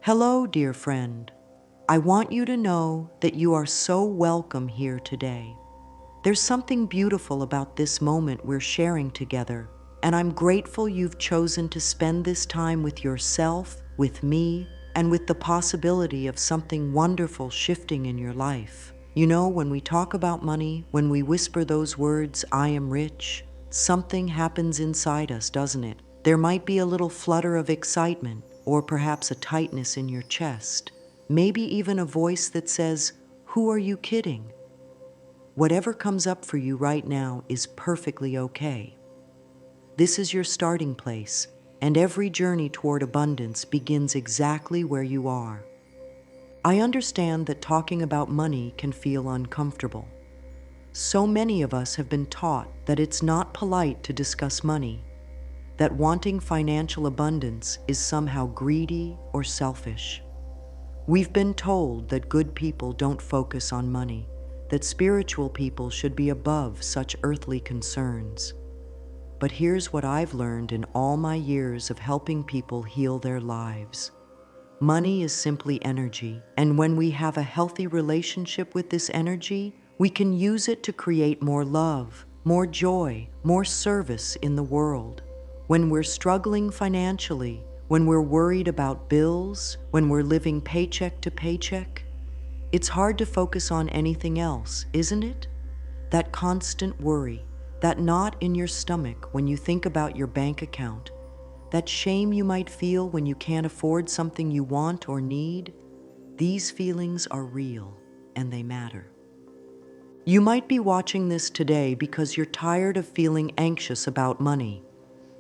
Hello, dear friend. I want you to know that you are so welcome here today. There's something beautiful about this moment we're sharing together, and I'm grateful you've chosen to spend this time with yourself, with me, and with the possibility of something wonderful shifting in your life. You know, when we talk about money, when we whisper those words, I am rich, something happens inside us, doesn't it? There might be a little flutter of excitement, or perhaps a tightness in your chest. Maybe even a voice that says, "Who are you kidding?" Whatever comes up for you right now is perfectly okay. This is your starting place, and every journey toward abundance begins exactly where you are. I understand that talking about money can feel uncomfortable. So many of us have been taught that it's not polite to discuss money, that wanting financial abundance is somehow greedy or selfish. We've been told that good people don't focus on money, that spiritual people should be above such earthly concerns. But here's what I've learned in all my years of helping people heal their lives. Money is simply energy, and when we have a healthy relationship with this energy, we can use it to create more love, more joy, more service in the world. When we're struggling financially, when we're worried about bills, when we're living paycheck to paycheck, it's hard to focus on anything else, isn't it? That constant worry, that knot in your stomach when you think about your bank account, that shame you might feel when you can't afford something you want or need, these feelings are real and they matter. You might be watching this today because you're tired of feeling anxious about money.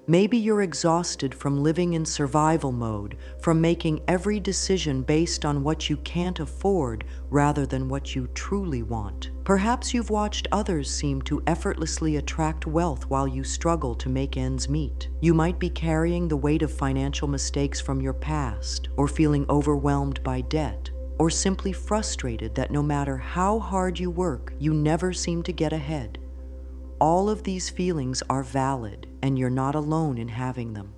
Maybe you're exhausted from living in survival mode, from making every decision based on what you can't afford rather than what you truly want. Perhaps you've watched others seem to effortlessly attract wealth while you struggle to make ends meet. You might be carrying the weight of financial mistakes from your past, or feeling overwhelmed by debt, or simply frustrated that no matter how hard you work, you never seem to get ahead. All of these feelings are valid, and you're not alone in having them.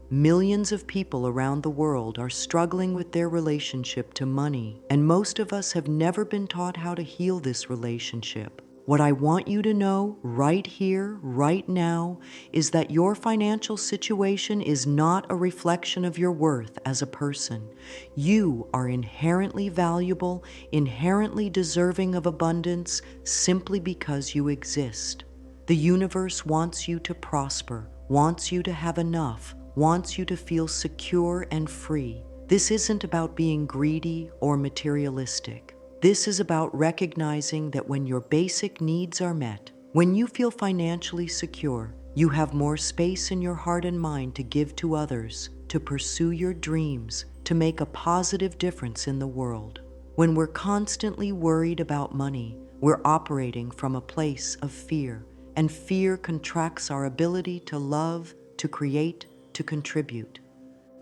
Millions of people around the world are struggling with their relationship to money, and most of us have never been taught how to heal this relationship. What I want you to know right here, right now, is that your financial situation is not a reflection of your worth as a person. You are inherently valuable, inherently deserving of abundance, simply because you exist. The universe wants you to prosper, wants you to have enough, wants you to feel secure and free. This isn't about being greedy or materialistic. This is about recognizing that when your basic needs are met, when you feel financially secure, you have more space in your heart and mind to give to others, to pursue your dreams, to make a positive difference in the world. When we're constantly worried about money, we're operating from a place of fear, and fear contracts our ability to love, to create, to contribute.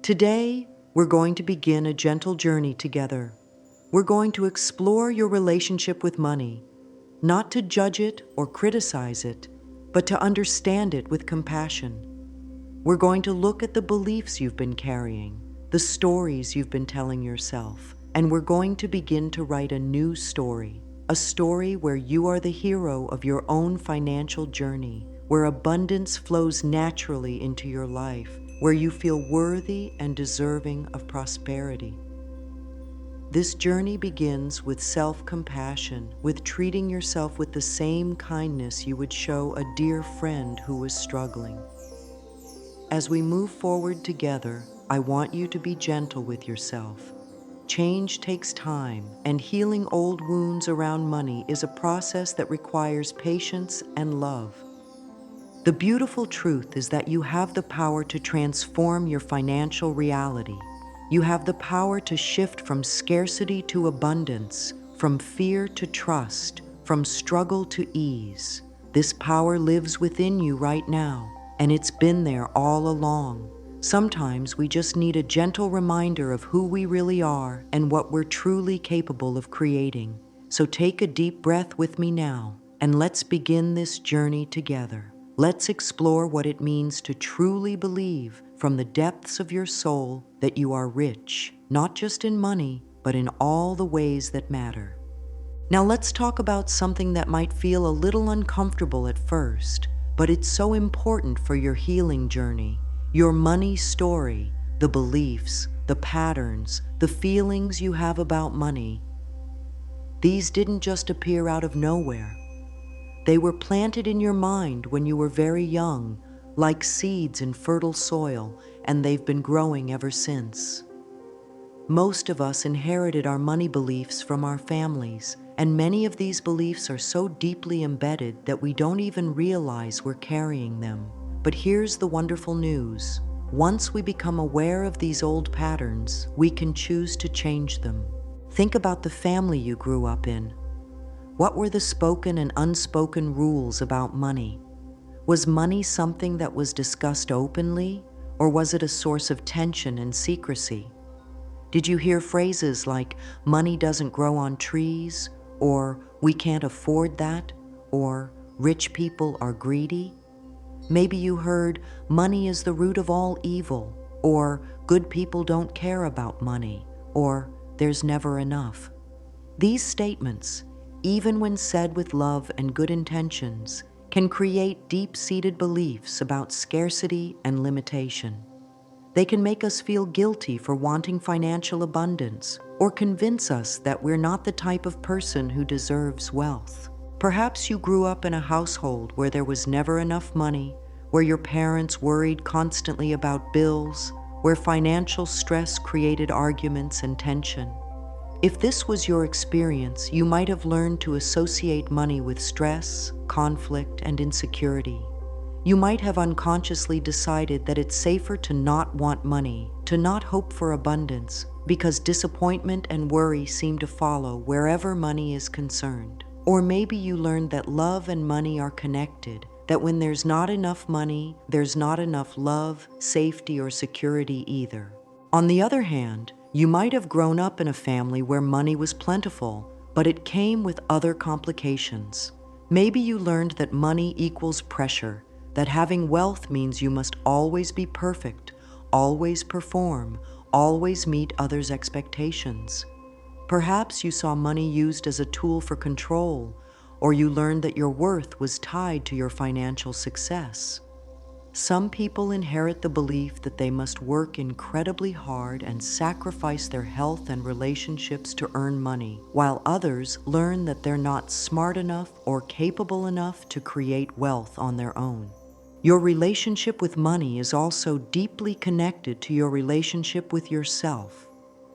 Today, we're going to begin a gentle journey together. We're going to explore your relationship with money, not to judge it or criticize it, but to understand it with compassion. We're going to look at the beliefs you've been carrying, the stories you've been telling yourself, and we're going to begin to write a new story, a story where you are the hero of your own financial journey, where abundance flows naturally into your life, where you feel worthy and deserving of prosperity. This journey begins with self-compassion, with treating yourself with the same kindness you would show a dear friend who was struggling. As we move forward together, I want you to be gentle with yourself. Change takes time, and healing old wounds around money is a process that requires patience and love. The beautiful truth is that you have the power to transform your financial reality. You have the power to shift from scarcity to abundance, from fear to trust, from struggle to ease. This power lives within you right now, and it's been there all along. Sometimes we just need a gentle reminder of who we really are and what we're truly capable of creating. So take a deep breath with me now, and let's begin this journey together. Let's explore what it means to truly believe from the depths of your soul that you are rich, not just in money, but in all the ways that matter. Now let's talk about something that might feel a little uncomfortable at first, but it's so important for your healing journey. Your money story, the beliefs, the patterns, the feelings you have about money. These didn't just appear out of nowhere. They were planted in your mind when you were very young, like seeds in fertile soil, and they've been growing ever since. Most of us inherited our money beliefs from our families, and many of these beliefs are so deeply embedded that we don't even realize we're carrying them. But here's the wonderful news. Once we become aware of these old patterns, we can choose to change them. Think about the family you grew up in. What were the spoken and unspoken rules about money? Was money something that was discussed openly, or was it a source of tension and secrecy? Did you hear phrases like, money doesn't grow on trees, or we can't afford that, or rich people are greedy? Maybe you heard, money is the root of all evil, or good people don't care about money, or there's never enough. These statements, even when said with love and good intentions, can create deep-seated beliefs about scarcity and limitation. They can make us feel guilty for wanting financial abundance, or convince us that we're not the type of person who deserves wealth. Perhaps you grew up in a household where there was never enough money, where your parents worried constantly about bills, where financial stress created arguments and tension. If this was your experience, you might have learned to associate money with stress, conflict, and insecurity. You might have unconsciously decided that it's safer to not want money, to not hope for abundance, because disappointment and worry seem to follow wherever money is concerned. Or maybe you learned that love and money are connected, that when there's not enough money, there's not enough love, safety, or security either. On the other hand, you might have grown up in a family where money was plentiful, but it came with other complications. Maybe you learned that money equals pressure, that having wealth means you must always be perfect, always perform, always meet others' expectations. Perhaps you saw money used as a tool for control, or you learned that your worth was tied to your financial success. Some people inherit the belief that they must work incredibly hard and sacrifice their health and relationships to earn money, while others learn that they're not smart enough or capable enough to create wealth on their own. Your relationship with money is also deeply connected to your relationship with yourself.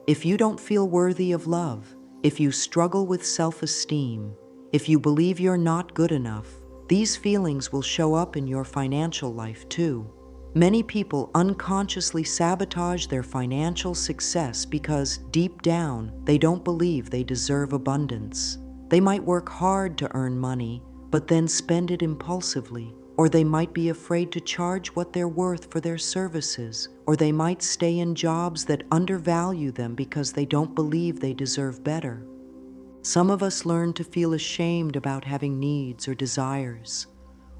If you don't feel worthy of love, if you struggle with self-esteem, if you believe you're not good enough, these feelings will show up in your financial life too. Many people unconsciously sabotage their financial success because deep down, they don't believe they deserve abundance. They might work hard to earn money, but then spend it impulsively. Or they might be afraid to charge what they're worth for their services, or they might stay in jobs that undervalue them because they don't believe they deserve better. Some of us learn to feel ashamed about having needs or desires.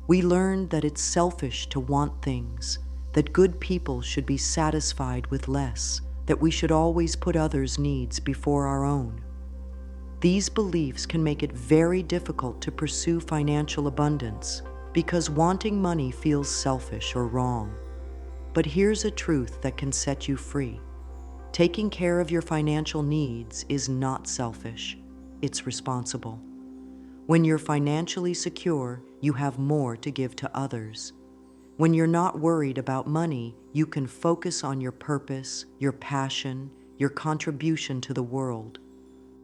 We learn that it's selfish to want things, that good people should be satisfied with less, that we should always put others' needs before our own. These beliefs can make it very difficult to pursue financial abundance, because wanting money feels selfish or wrong. But here's a truth that can set you free. Taking care of your financial needs is not selfish, it's responsible. When you're financially secure, you have more to give to others. When you're not worried about money, you can focus on your purpose, your passion, your contribution to the world.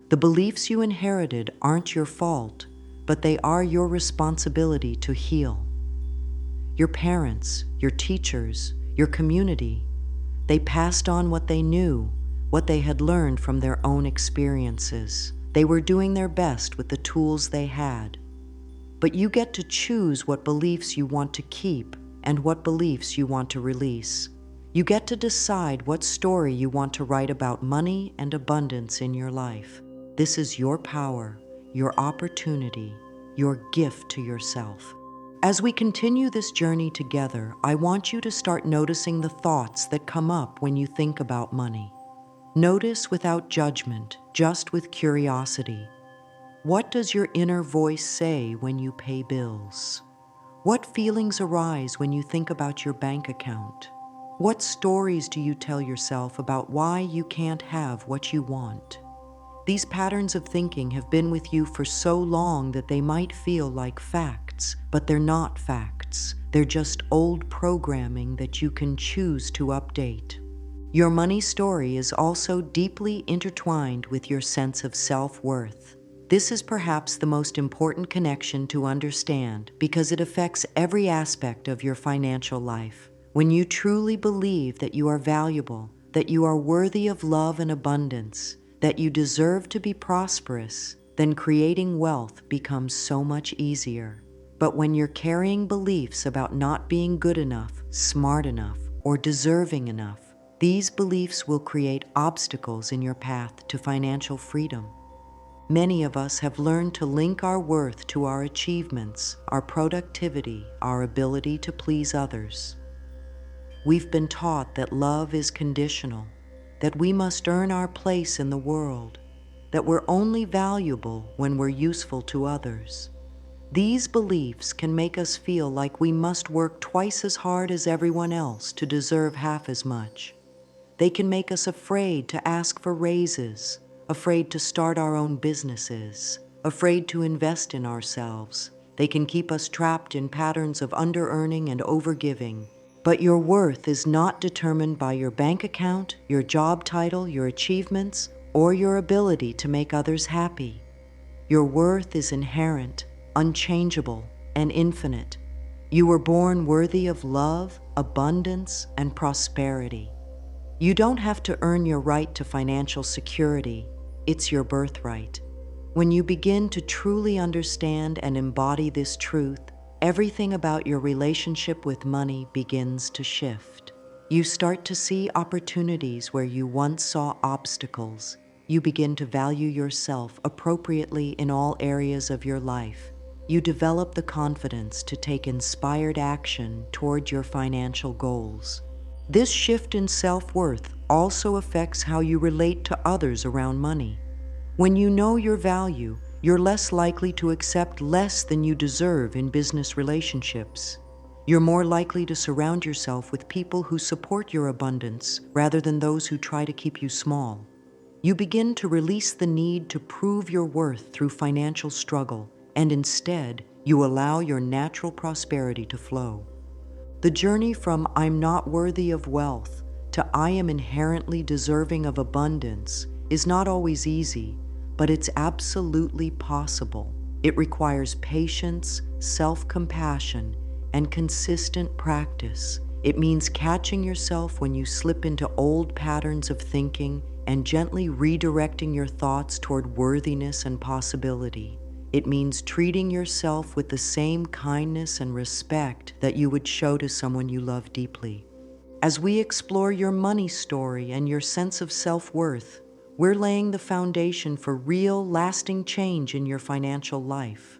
The beliefs you inherited aren't your fault, but they are your responsibility to heal. Your parents, your teachers, your community, they passed on what they knew, what they had learned from their own experiences. They were doing their best with the tools they had. But you get to choose what beliefs you want to keep and what beliefs you want to release. You get to decide what story you want to write about money and abundance in your life. This is your power, your opportunity, your gift to yourself. As we continue this journey together, I want you to start noticing the thoughts that come up when you think about money. Notice without judgment, just with curiosity. What does your inner voice say when you pay bills? What feelings arise when you think about your bank account? What stories do you tell yourself about why you can't have what you want? These patterns of thinking have been with you for so long that they might feel like facts, but they're not facts. They're just old programming that you can choose to update. Your money story is also deeply intertwined with your sense of self-worth. This is perhaps the most important connection to understand because it affects every aspect of your financial life. When you truly believe that you are valuable, that you are worthy of love and abundance, that you deserve to be prosperous, then creating wealth becomes so much easier. But when you're carrying beliefs about not being good enough, smart enough, or deserving enough, these beliefs will create obstacles in your path to financial freedom. Many of us have learned to link our worth to our achievements, our productivity, our ability to please others. We've been taught that love is conditional, that we must earn our place in the world, that we're only valuable when we're useful to others. These beliefs can make us feel like we must work twice as hard as everyone else to deserve half as much. They can make us afraid to ask for raises, afraid to start our own businesses, afraid to invest in ourselves. They can keep us trapped in patterns of under-earning and over-giving. But your worth is not determined by your bank account, your job title, your achievements, or your ability to make others happy. Your worth is inherent, unchangeable, and infinite. You were born worthy of love, abundance, and prosperity. You don't have to earn your right to financial security. It's your birthright. When you begin to truly understand and embody this truth, everything about your relationship with money begins to shift. You start to see opportunities where you once saw obstacles. You begin to value yourself appropriately in all areas of your life. You develop the confidence to take inspired action toward your financial goals. This shift in self-worth also affects how you relate to others around money. When you know your value, you're less likely to accept less than you deserve in business relationships. You're more likely to surround yourself with people who support your abundance rather than those who try to keep you small. You begin to release the need to prove your worth through financial struggle, and instead, you allow your natural prosperity to flow. The journey from "I'm not worthy of wealth" to "I am inherently deserving of abundance" is not always easy, but it's absolutely possible. It requires patience, self-compassion, and consistent practice. It means catching yourself when you slip into old patterns of thinking and gently redirecting your thoughts toward worthiness and possibility. It means treating yourself with the same kindness and respect that you would show to someone you love deeply. As we explore your money story and your sense of self-worth, we're laying the foundation for real, lasting change in your financial life.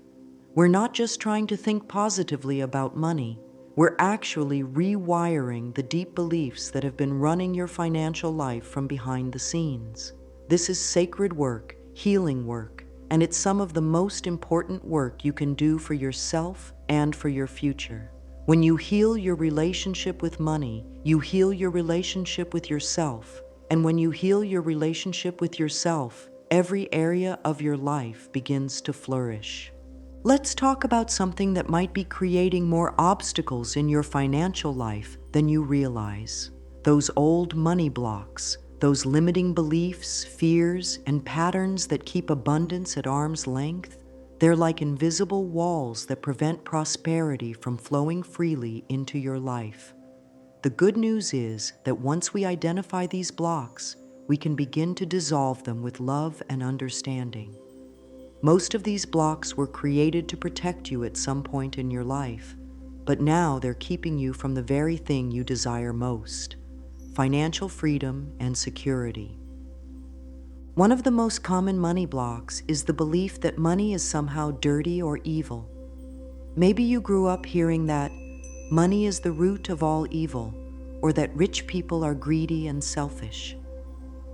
We're not just trying to think positively about money, we're actually rewiring the deep beliefs that have been running your financial life from behind the scenes. This is sacred work, healing work, and it's some of the most important work you can do for yourself and for your future. When you heal your relationship with money, you heal your relationship with yourself. And when you heal your relationship with yourself, every area of your life begins to flourish. Let's talk about something that might be creating more obstacles in your financial life than you realize. Those old money blocks, those limiting beliefs, fears, and patterns that keep abundance at arm's length, they're like invisible walls that prevent prosperity from flowing freely into your life. The good news is that once we identify these blocks, we can begin to dissolve them with love and understanding. Most of these blocks were created to protect you at some point in your life, but now they're keeping you from the very thing you desire most: financial freedom and security. One of the most common money blocks is the belief that money is somehow dirty or evil. Maybe you grew up hearing that money is the root of all evil, or that rich people are greedy and selfish.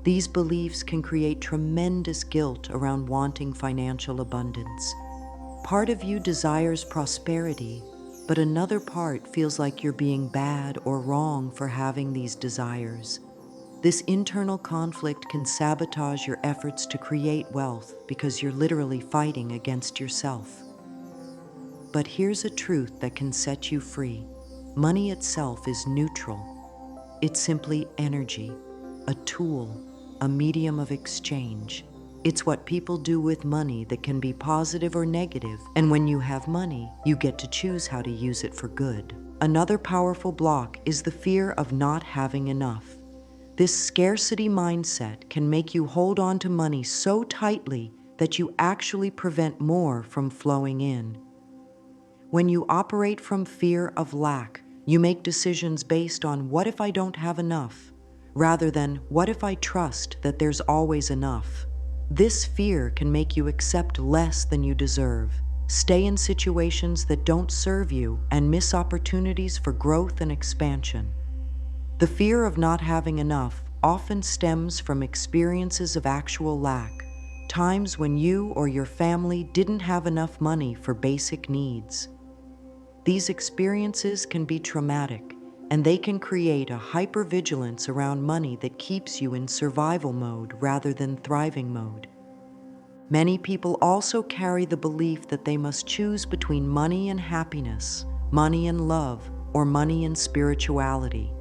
These beliefs can create tremendous guilt around wanting financial abundance. Part of you desires prosperity, but another part feels like you're being bad or wrong for having these desires. This internal conflict can sabotage your efforts to create wealth because you're literally fighting against yourself. But here's a truth that can set you free. Money itself is neutral. It's simply energy, a tool, a medium of exchange. It's what people do with money that can be positive or negative, and when you have money, you get to choose how to use it for good. Another powerful block is the fear of not having enough. This scarcity mindset can make you hold on to money so tightly that you actually prevent more from flowing in. When you operate from fear of lack, you make decisions based on what if I don't have enough, rather than what if I trust that there's always enough. This fear can make you accept less than you deserve, stay in situations that don't serve you, and miss opportunities for growth and expansion. The fear of not having enough often stems from experiences of actual lack, times when you or your family didn't have enough money for basic needs. These experiences can be traumatic, and they can create a hypervigilance around money that keeps you in survival mode rather than thriving mode. Many people also carry the belief that they must choose between money and happiness, money and love, or money and spirituality.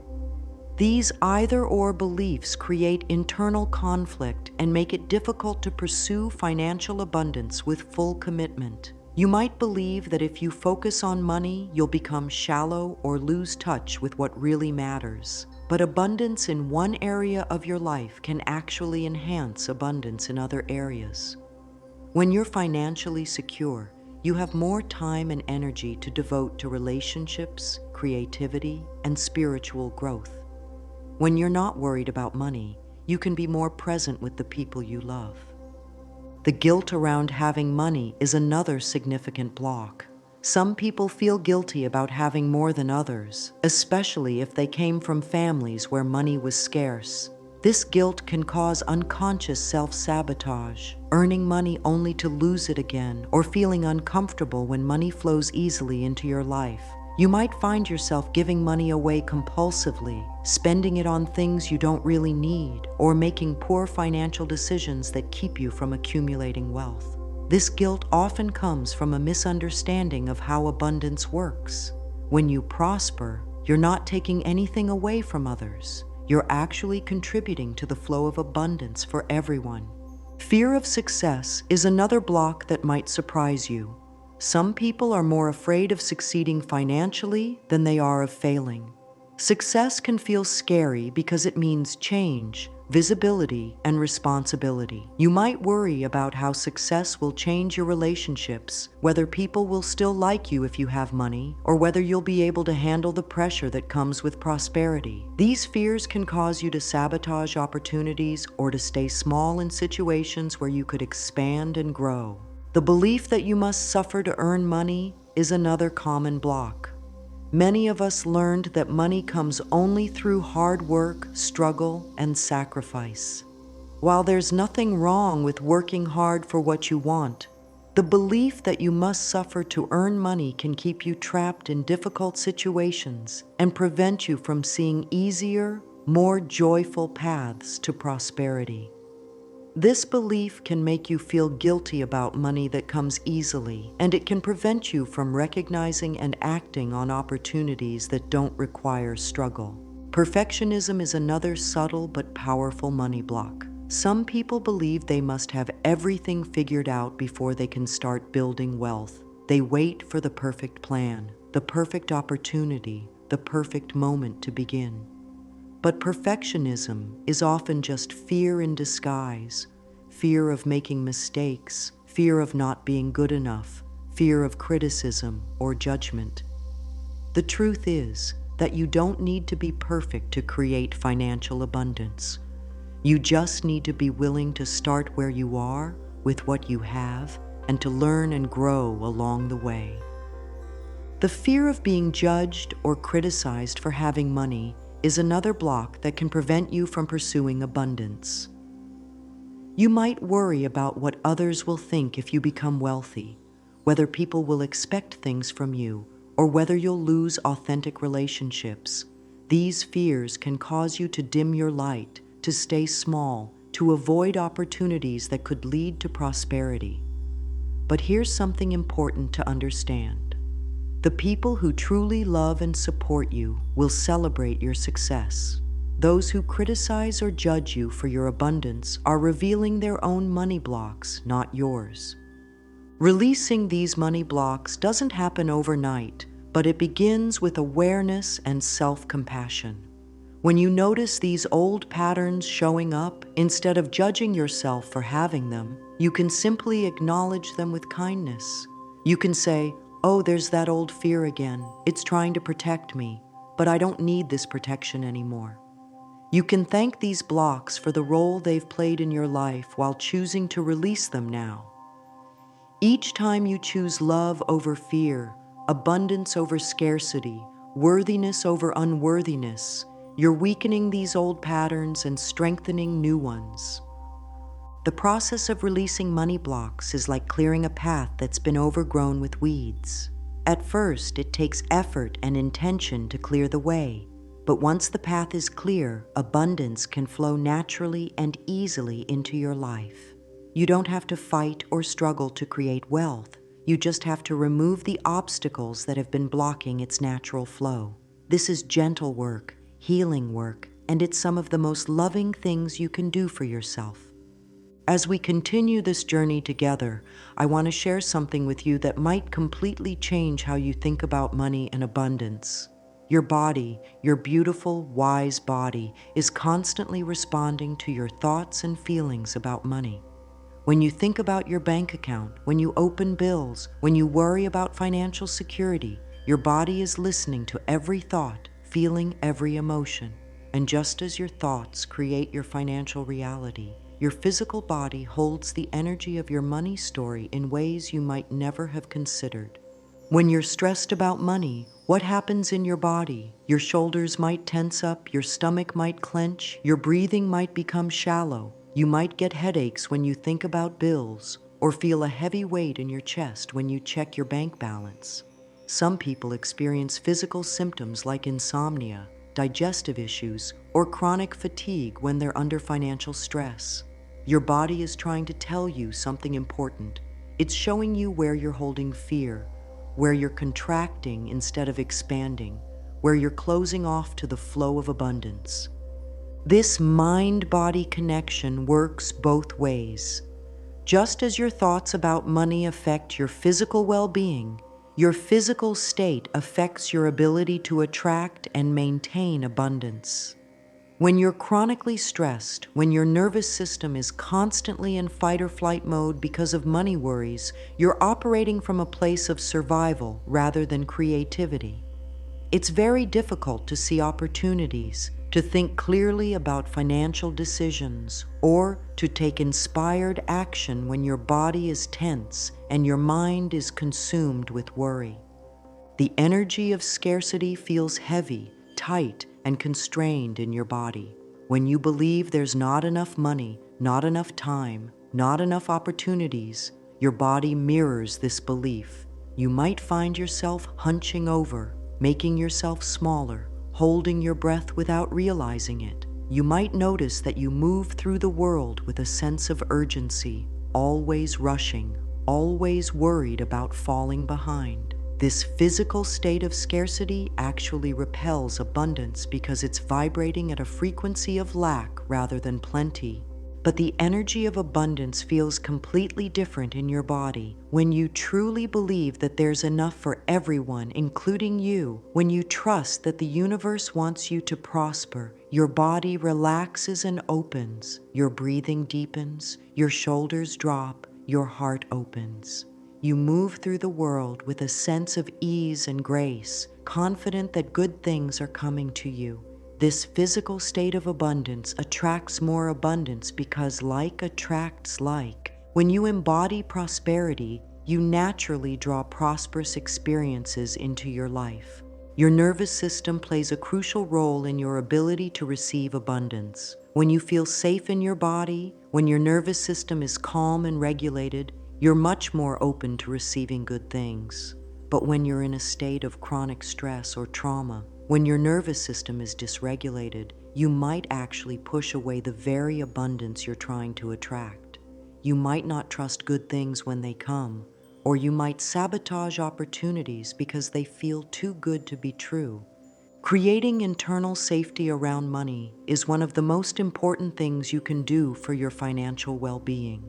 These either-or beliefs create internal conflict and make it difficult to pursue financial abundance with full commitment. You might believe that if you focus on money, you'll become shallow or lose touch with what really matters. But abundance in one area of your life can actually enhance abundance in other areas. When you're financially secure, you have more time and energy to devote to relationships, creativity, and spiritual growth. When you're not worried about money, you can be more present with the people you love. The guilt around having money is another significant block. Some people feel guilty about having more than others, especially if they came from families where money was scarce. This guilt can cause unconscious self-sabotage, earning money only to lose it again, or feeling uncomfortable when money flows easily into your life. You might find yourself giving money away compulsively, spending it on things you don't really need, or making poor financial decisions that keep you from accumulating wealth. This guilt often comes from a misunderstanding of how abundance works. When you prosper, you're not taking anything away from others. You're actually contributing to the flow of abundance for everyone. Fear of success is another block that might surprise you. Some people are more afraid of succeeding financially than they are of failing. Success can feel scary because it means change, visibility, and responsibility. You might worry about how success will change your relationships, whether people will still like you if you have money, or whether you'll be able to handle the pressure that comes with prosperity. These fears can cause you to sabotage opportunities or to stay small in situations where you could expand and grow. The belief that you must suffer to earn money is another common block. Many of us learned that money comes only through hard work, struggle, and sacrifice. While there's nothing wrong with working hard for what you want, the belief that you must suffer to earn money can keep you trapped in difficult situations and prevent you from seeing easier, more joyful paths to prosperity. This belief can make you feel guilty about money that comes easily, and it can prevent you from recognizing and acting on opportunities that don't require struggle. Perfectionism is another subtle but powerful money block. Some people believe they must have everything figured out before they can start building wealth. They wait for the perfect plan, the perfect opportunity, the perfect moment to begin. But perfectionism is often just fear in disguise, fear of making mistakes, fear of not being good enough, fear of criticism or judgment. The truth is that you don't need to be perfect to create financial abundance. You just need to be willing to start where you are with what you have and to learn and grow along the way. The fear of being judged or criticized for having money is another block that can prevent you from pursuing abundance. You might worry about what others will think if you become wealthy, whether people will expect things from you, or whether you'll lose authentic relationships. These fears can cause you to dim your light, to stay small, to avoid opportunities that could lead to prosperity. But here's something important to understand. The people who truly love and support you will celebrate your success. Those who criticize or judge you for your abundance are revealing their own money blocks, not yours. Releasing these money blocks doesn't happen overnight, but it begins with awareness and self-compassion. When you notice these old patterns showing up, instead of judging yourself for having them, you can simply acknowledge them with kindness. You can say, "Oh, there's that old fear again. It's trying to protect me, but I don't need this protection anymore." You can thank these blocks for the role they've played in your life while choosing to release them now. Each time you choose love over fear, abundance over scarcity, worthiness over unworthiness, you're weakening these old patterns and strengthening new ones. The process of releasing money blocks is like clearing a path that's been overgrown with weeds. At first, it takes effort and intention to clear the way, but once the path is clear, abundance can flow naturally and easily into your life. You don't have to fight or struggle to create wealth. You just have to remove the obstacles that have been blocking its natural flow. This is gentle work, healing work, and it's some of the most loving things you can do for yourself. As we continue this journey together, I want to share something with you that might completely change how you think about money and abundance. Your body, your beautiful, wise body, is constantly responding to your thoughts and feelings about money. When you think about your bank account, when you open bills, when you worry about financial security, your body is listening to every thought, feeling every emotion. And just as your thoughts create your financial reality, your physical body holds the energy of your money story in ways you might never have considered. When you're stressed about money, what happens in your body? Your shoulders might tense up, your stomach might clench, your breathing might become shallow. You might get headaches when you think about bills, or feel a heavy weight in your chest when you check your bank balance. Some people experience physical symptoms like insomnia, digestive issues, or chronic fatigue when they're under financial stress. Your body is trying to tell you something important. It's showing you where you're holding fear, where you're contracting instead of expanding, where you're closing off to the flow of abundance. This mind-body connection works both ways. Just as your thoughts about money affect your physical well-being, your physical state affects your ability to attract and maintain abundance. When you're chronically stressed, when your nervous system is constantly in fight or flight mode because of money worries, you're operating from a place of survival rather than creativity. It's very difficult to see opportunities, to think clearly about financial decisions, or to take inspired action when your body is tense and your mind is consumed with worry. The energy of scarcity feels heavy, tight, and constrained in your body. When you believe there's not enough money, not enough time, not enough opportunities, your body mirrors this belief. You might find yourself hunching over, making yourself smaller, holding your breath without realizing it. You might notice that you move through the world with a sense of urgency, always rushing, always worried about falling behind. This physical state of scarcity actually repels abundance because it's vibrating at a frequency of lack rather than plenty. But the energy of abundance feels completely different in your body when you truly believe that there's enough for everyone, including you. When you trust that the universe wants you to prosper, your body relaxes and opens, your breathing deepens, your shoulders drop, your heart opens. You move through the world with a sense of ease and grace, confident that good things are coming to you. This physical state of abundance attracts more abundance because like attracts like. When you embody prosperity, you naturally draw prosperous experiences into your life. Your nervous system plays a crucial role in your ability to receive abundance. When you feel safe in your body, when your nervous system is calm and regulated, you're much more open to receiving good things. But when you're in a state of chronic stress or trauma, when your nervous system is dysregulated, you might actually push away the very abundance you're trying to attract. You might not trust good things when they come, or you might sabotage opportunities because they feel too good to be true. Creating internal safety around money is one of the most important things you can do for your financial well-being.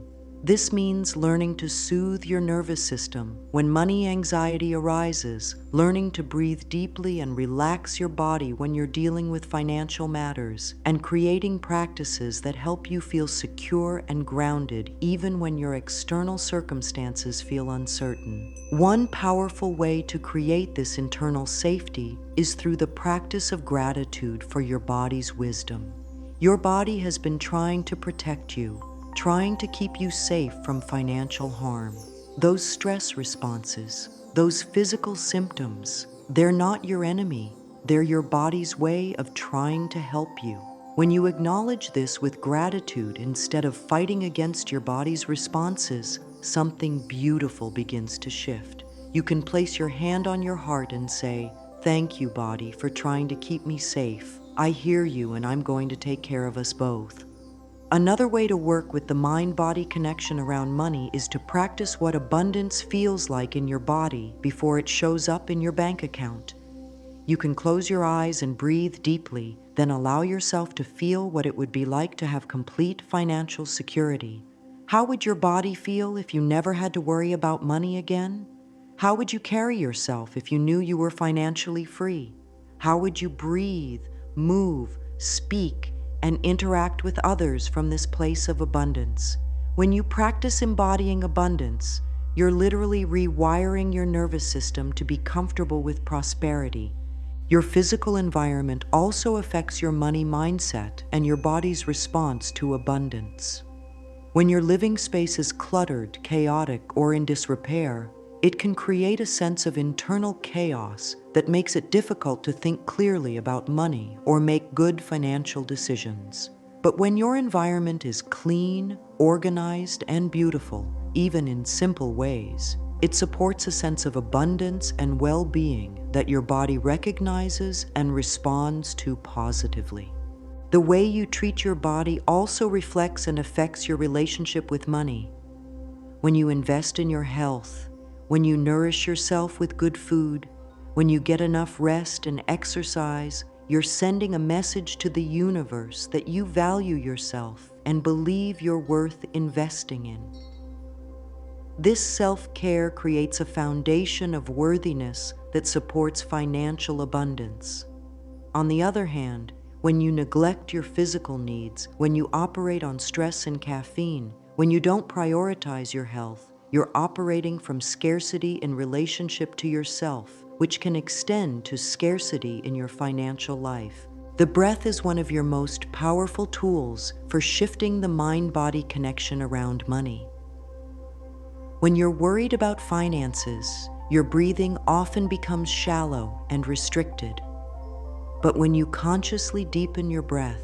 This means learning to soothe your nervous system when money anxiety arises, learning to breathe deeply and relax your body when you're dealing with financial matters, and creating practices that help you feel secure and grounded even when your external circumstances feel uncertain. One powerful way to create this internal safety is through the practice of gratitude for your body's wisdom. Your body has been trying to protect you, trying to keep you safe from financial harm. Those stress responses, those physical symptoms, they're not your enemy. They're your body's way of trying to help you. When you acknowledge this with gratitude instead of fighting against your body's responses, something beautiful begins to shift. You can place your hand on your heart and say, "Thank you, body, for trying to keep me safe. I hear you and I'm going to take care of us both." Another way to work with the mind-body connection around money is to practice what abundance feels like in your body before it shows up in your bank account. You can close your eyes and breathe deeply, then allow yourself to feel what it would be like to have complete financial security. How would your body feel if you never had to worry about money again? How would you carry yourself if you knew you were financially free? How would you breathe, move, speak, and interact with others from this place of abundance? When you practice embodying abundance, you're literally rewiring your nervous system to be comfortable with prosperity. Your physical environment also affects your money mindset and your body's response to abundance. When your living space is cluttered, chaotic, or in disrepair, it can create a sense of internal chaos that makes it difficult to think clearly about money or make good financial decisions. But when your environment is clean, organized, and beautiful, even in simple ways, it supports a sense of abundance and well-being that your body recognizes and responds to positively. The way you treat your body also reflects and affects your relationship with money. When you invest in your health, when you nourish yourself with good food, when you get enough rest and exercise, you're sending a message to the universe that you value yourself and believe you're worth investing in. This self-care creates a foundation of worthiness that supports financial abundance. On the other hand, when you neglect your physical needs, when you operate on stress and caffeine, when you don't prioritize your health, you're operating from scarcity in relationship to yourself, which can extend to scarcity in your financial life. The breath is one of your most powerful tools for shifting the mind-body connection around money. When you're worried about finances, your breathing often becomes shallow and restricted. But when you consciously deepen your breath,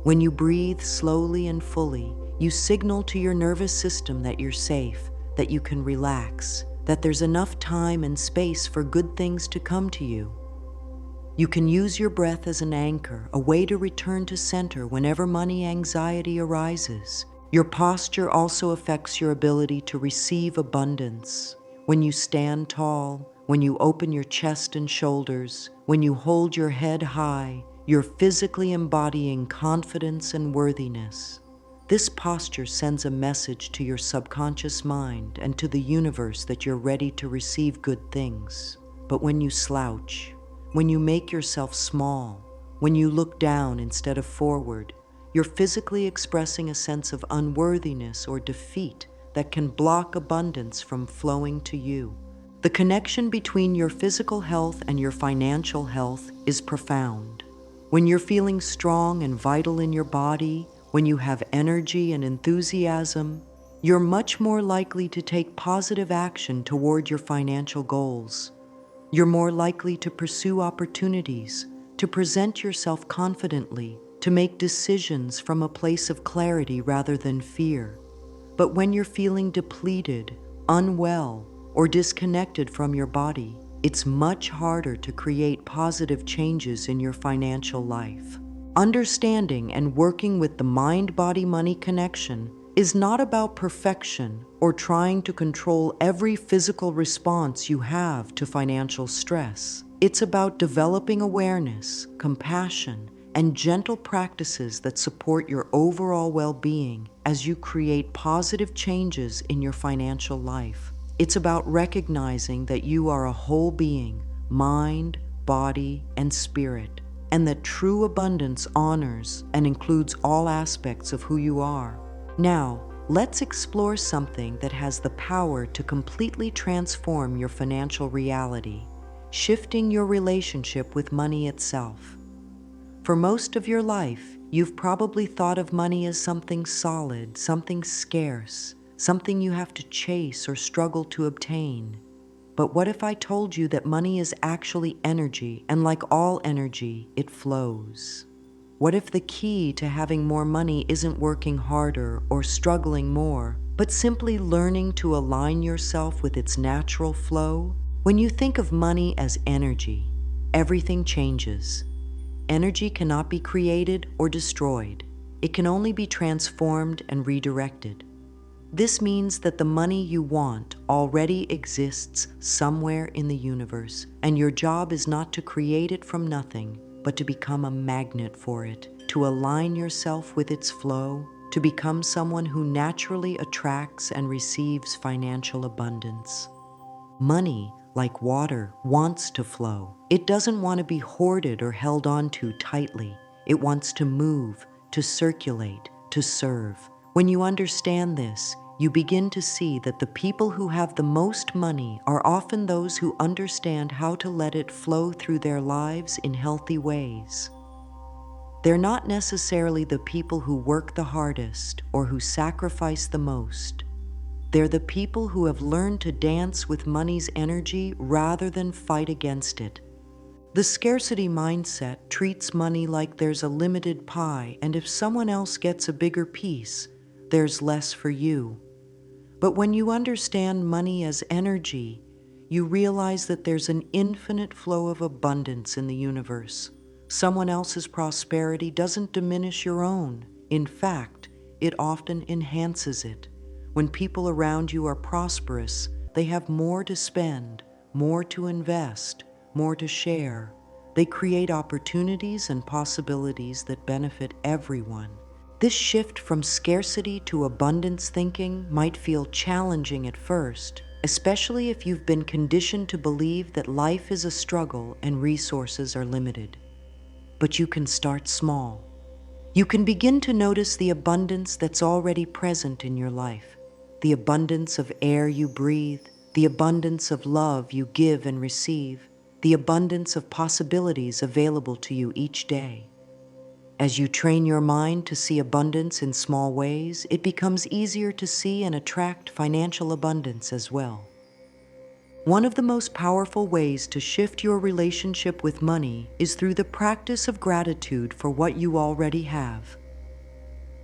when you breathe slowly and fully, you signal to your nervous system that you're safe, that you can relax, that there's enough time and space for good things to come to you. You can use your breath as an anchor, a way to return to center whenever money anxiety arises. Your posture also affects your ability to receive abundance. When you stand tall, when you open your chest and shoulders, when you hold your head high, you're physically embodying confidence and worthiness. This posture sends a message to your subconscious mind and to the universe that you're ready to receive good things. But when you slouch, when you make yourself small, when you look down instead of forward, you're physically expressing a sense of unworthiness or defeat that can block abundance from flowing to you. The connection between your physical health and your financial health is profound. When you're feeling strong and vital in your body, when you have energy and enthusiasm, you're much more likely to take positive action toward your financial goals. You're more likely to pursue opportunities, to present yourself confidently, to make decisions from a place of clarity rather than fear. But when you're feeling depleted, unwell, or disconnected from your body, it's much harder to create positive changes in your financial life. Understanding and working with the mind-body-money connection is not about perfection or trying to control every physical response you have to financial stress. It's about developing awareness, compassion, and gentle practices that support your overall well-being as you create positive changes in your financial life. It's about recognizing that you are a whole being, mind, body, and spirit, and that true abundance honors and includes all aspects of who you are. Now, let's explore something that has the power to completely transform your financial reality, shifting your relationship with money itself. For most of your life, you've probably thought of money as something solid, something scarce, something you have to chase or struggle to obtain. But what if I told you that money is actually energy, and like all energy, it flows? What if the key to having more money isn't working harder or struggling more, but simply learning to align yourself with its natural flow? When you think of money as energy, everything changes. Energy cannot be created or destroyed. It can only be transformed and redirected. This means that the money you want already exists somewhere in the universe, and your job is not to create it from nothing, but to become a magnet for it, to align yourself with its flow, to become someone who naturally attracts and receives financial abundance. Money, like water, wants to flow. It doesn't want to be hoarded or held onto tightly. It wants to move, to circulate, to serve. When you understand this, you begin to see that the people who have the most money are often those who understand how to let it flow through their lives in healthy ways. They're not necessarily the people who work the hardest or who sacrifice the most. They're the people who have learned to dance with money's energy rather than fight against it. The scarcity mindset treats money like there's a limited pie, and if someone else gets a bigger piece, there's less for you. But when you understand money as energy, you realize that there's an infinite flow of abundance in the universe. Someone else's prosperity doesn't diminish your own. In fact, it often enhances it. When people around you are prosperous, they have more to spend, more to invest, more to share. They create opportunities and possibilities that benefit everyone. This shift from scarcity to abundance thinking might feel challenging at first, especially if you've been conditioned to believe that life is a struggle and resources are limited. But you can start small. You can begin to notice the abundance that's already present in your life, the abundance of air you breathe, the abundance of love you give and receive, the abundance of possibilities available to you each day. As you train your mind to see abundance in small ways, it becomes easier to see and attract financial abundance as well. One of the most powerful ways to shift your relationship with money is through the practice of gratitude for what you already have.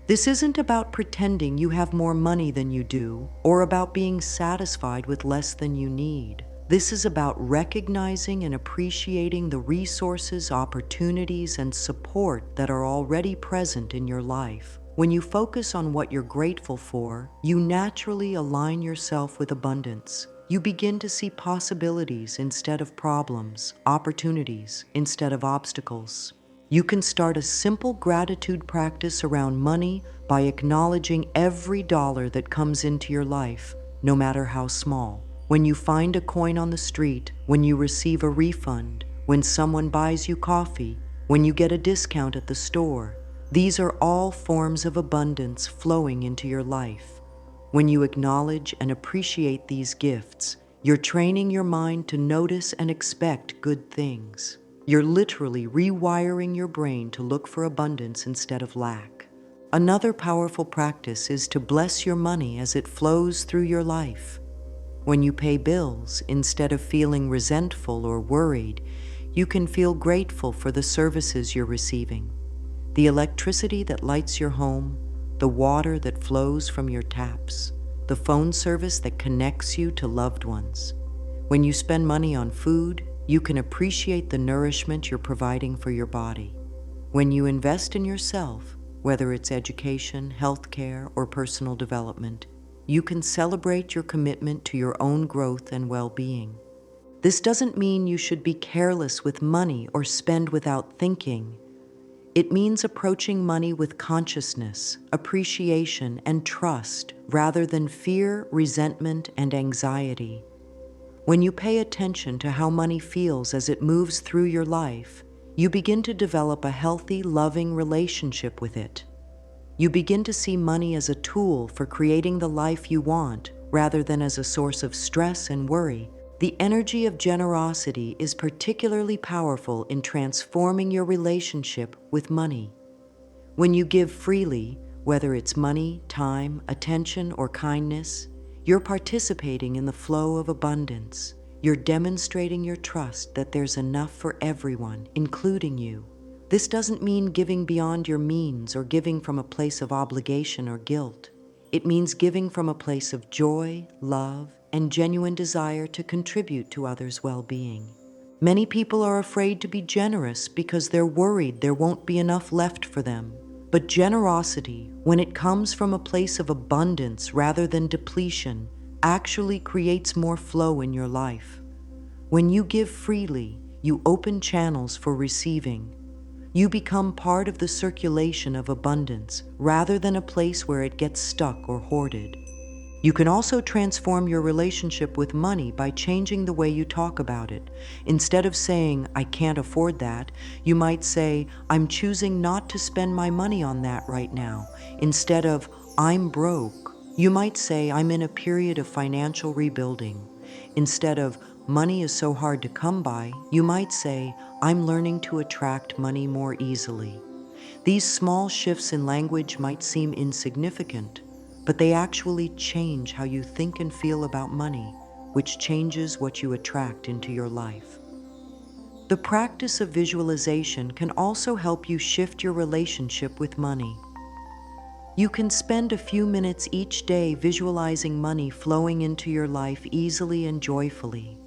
This isn't about pretending you have more money than you do, or about being satisfied with less than you need. This is about recognizing and appreciating the resources, opportunities, and support that are already present in your life. When you focus on what you're grateful for, you naturally align yourself with abundance. You begin to see possibilities instead of problems, opportunities instead of obstacles. You can start a simple gratitude practice around money by acknowledging every dollar that comes into your life, no matter how small. When you find a coin on the street, when you receive a refund, when someone buys you coffee, when you get a discount at the store, these are all forms of abundance flowing into your life. When you acknowledge and appreciate these gifts, you're training your mind to notice and expect good things. You're literally rewiring your brain to look for abundance instead of lack. Another powerful practice is to bless your money as it flows through your life. When you pay bills, instead of feeling resentful or worried, you can feel grateful for the services you're receiving. The electricity that lights your home, the water that flows from your taps, the phone service that connects you to loved ones. When you spend money on food, you can appreciate the nourishment you're providing for your body. When you invest in yourself, whether it's education, healthcare, or personal development, you can celebrate your commitment to your own growth and well-being. This doesn't mean you should be careless with money or spend without thinking. It means approaching money with consciousness, appreciation, and trust rather than fear, resentment, and anxiety. When you pay attention to how money feels as it moves through your life, you begin to develop a healthy, loving relationship with it. You begin to see money as a tool for creating the life you want rather than as a source of stress and worry. The energy of generosity is particularly powerful in transforming your relationship with money. When you give freely, whether it's money, time, attention, or kindness, you're participating in the flow of abundance. You're demonstrating your trust that there's enough for everyone, including you. This doesn't mean giving beyond your means or giving from a place of obligation or guilt. It means giving from a place of joy, love, and genuine desire to contribute to others' well-being. Many people are afraid to be generous because they're worried there won't be enough left for them. But generosity, when it comes from a place of abundance rather than depletion, actually creates more flow in your life. When you give freely, you open channels for receiving. You become part of the circulation of abundance rather than a place where it gets stuck or hoarded. You can also transform your relationship with money by changing the way you talk about it. Instead of saying, "I can't afford that," you might say, "I'm choosing not to spend my money on that right now." Instead of, "I'm broke," you might say, "I'm in a period of financial rebuilding." Instead of, "Money is so hard to come by," you might say, "I'm learning to attract money more easily." These small shifts in language might seem insignificant, but they actually change how you think and feel about money, which changes what you attract into your life. The practice of visualization can also help you shift your relationship with money. You can spend a few minutes each day visualizing money flowing into your life easily and joyfully.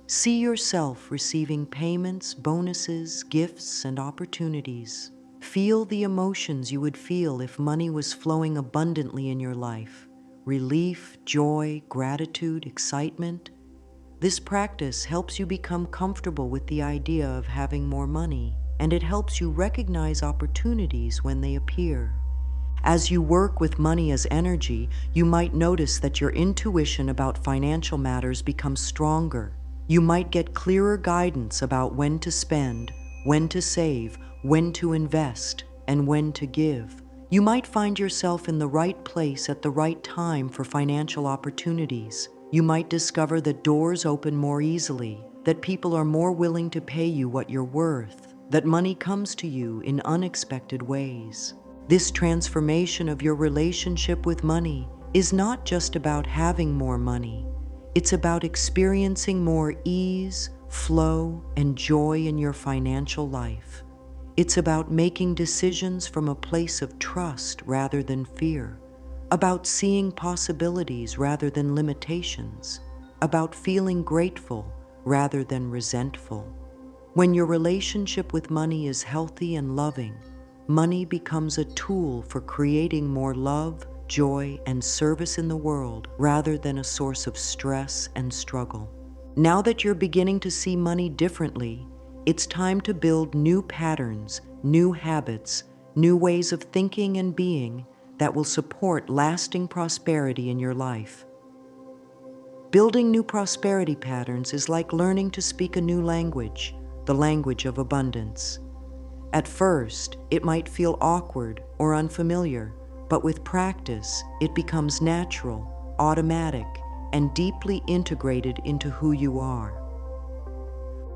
See yourself receiving payments, bonuses, gifts, and opportunities. Feel the emotions you would feel if money was flowing abundantly in your life: relief, joy, gratitude, excitement. This practice helps you become comfortable with the idea of having more money, and it helps you recognize opportunities when they appear. As you work with money as energy, you might notice that your intuition about financial matters becomes stronger. You might get clearer guidance about when to spend, when to save, when to invest, and when to give. You might find yourself in the right place at the right time for financial opportunities. You might discover that doors open more easily, that people are more willing to pay you what you're worth, that money comes to you in unexpected ways. This transformation of your relationship with money is not just about having more money. It's about experiencing more ease, flow, and joy in your financial life. It's about making decisions from a place of trust rather than fear, about seeing possibilities rather than limitations, about feeling grateful rather than resentful. When your relationship with money is healthy and loving, money becomes a tool for creating more love, joy, and service in the world rather than a source of stress and struggle. Now that you're beginning to see money differently, it's time to build new patterns, new habits, new ways of thinking and being that will support lasting prosperity in your life. Building new prosperity patterns is like learning to speak a new language, the language of abundance. At first, it might feel awkward or unfamiliar, but with practice, it becomes natural, automatic, and deeply integrated into who you are.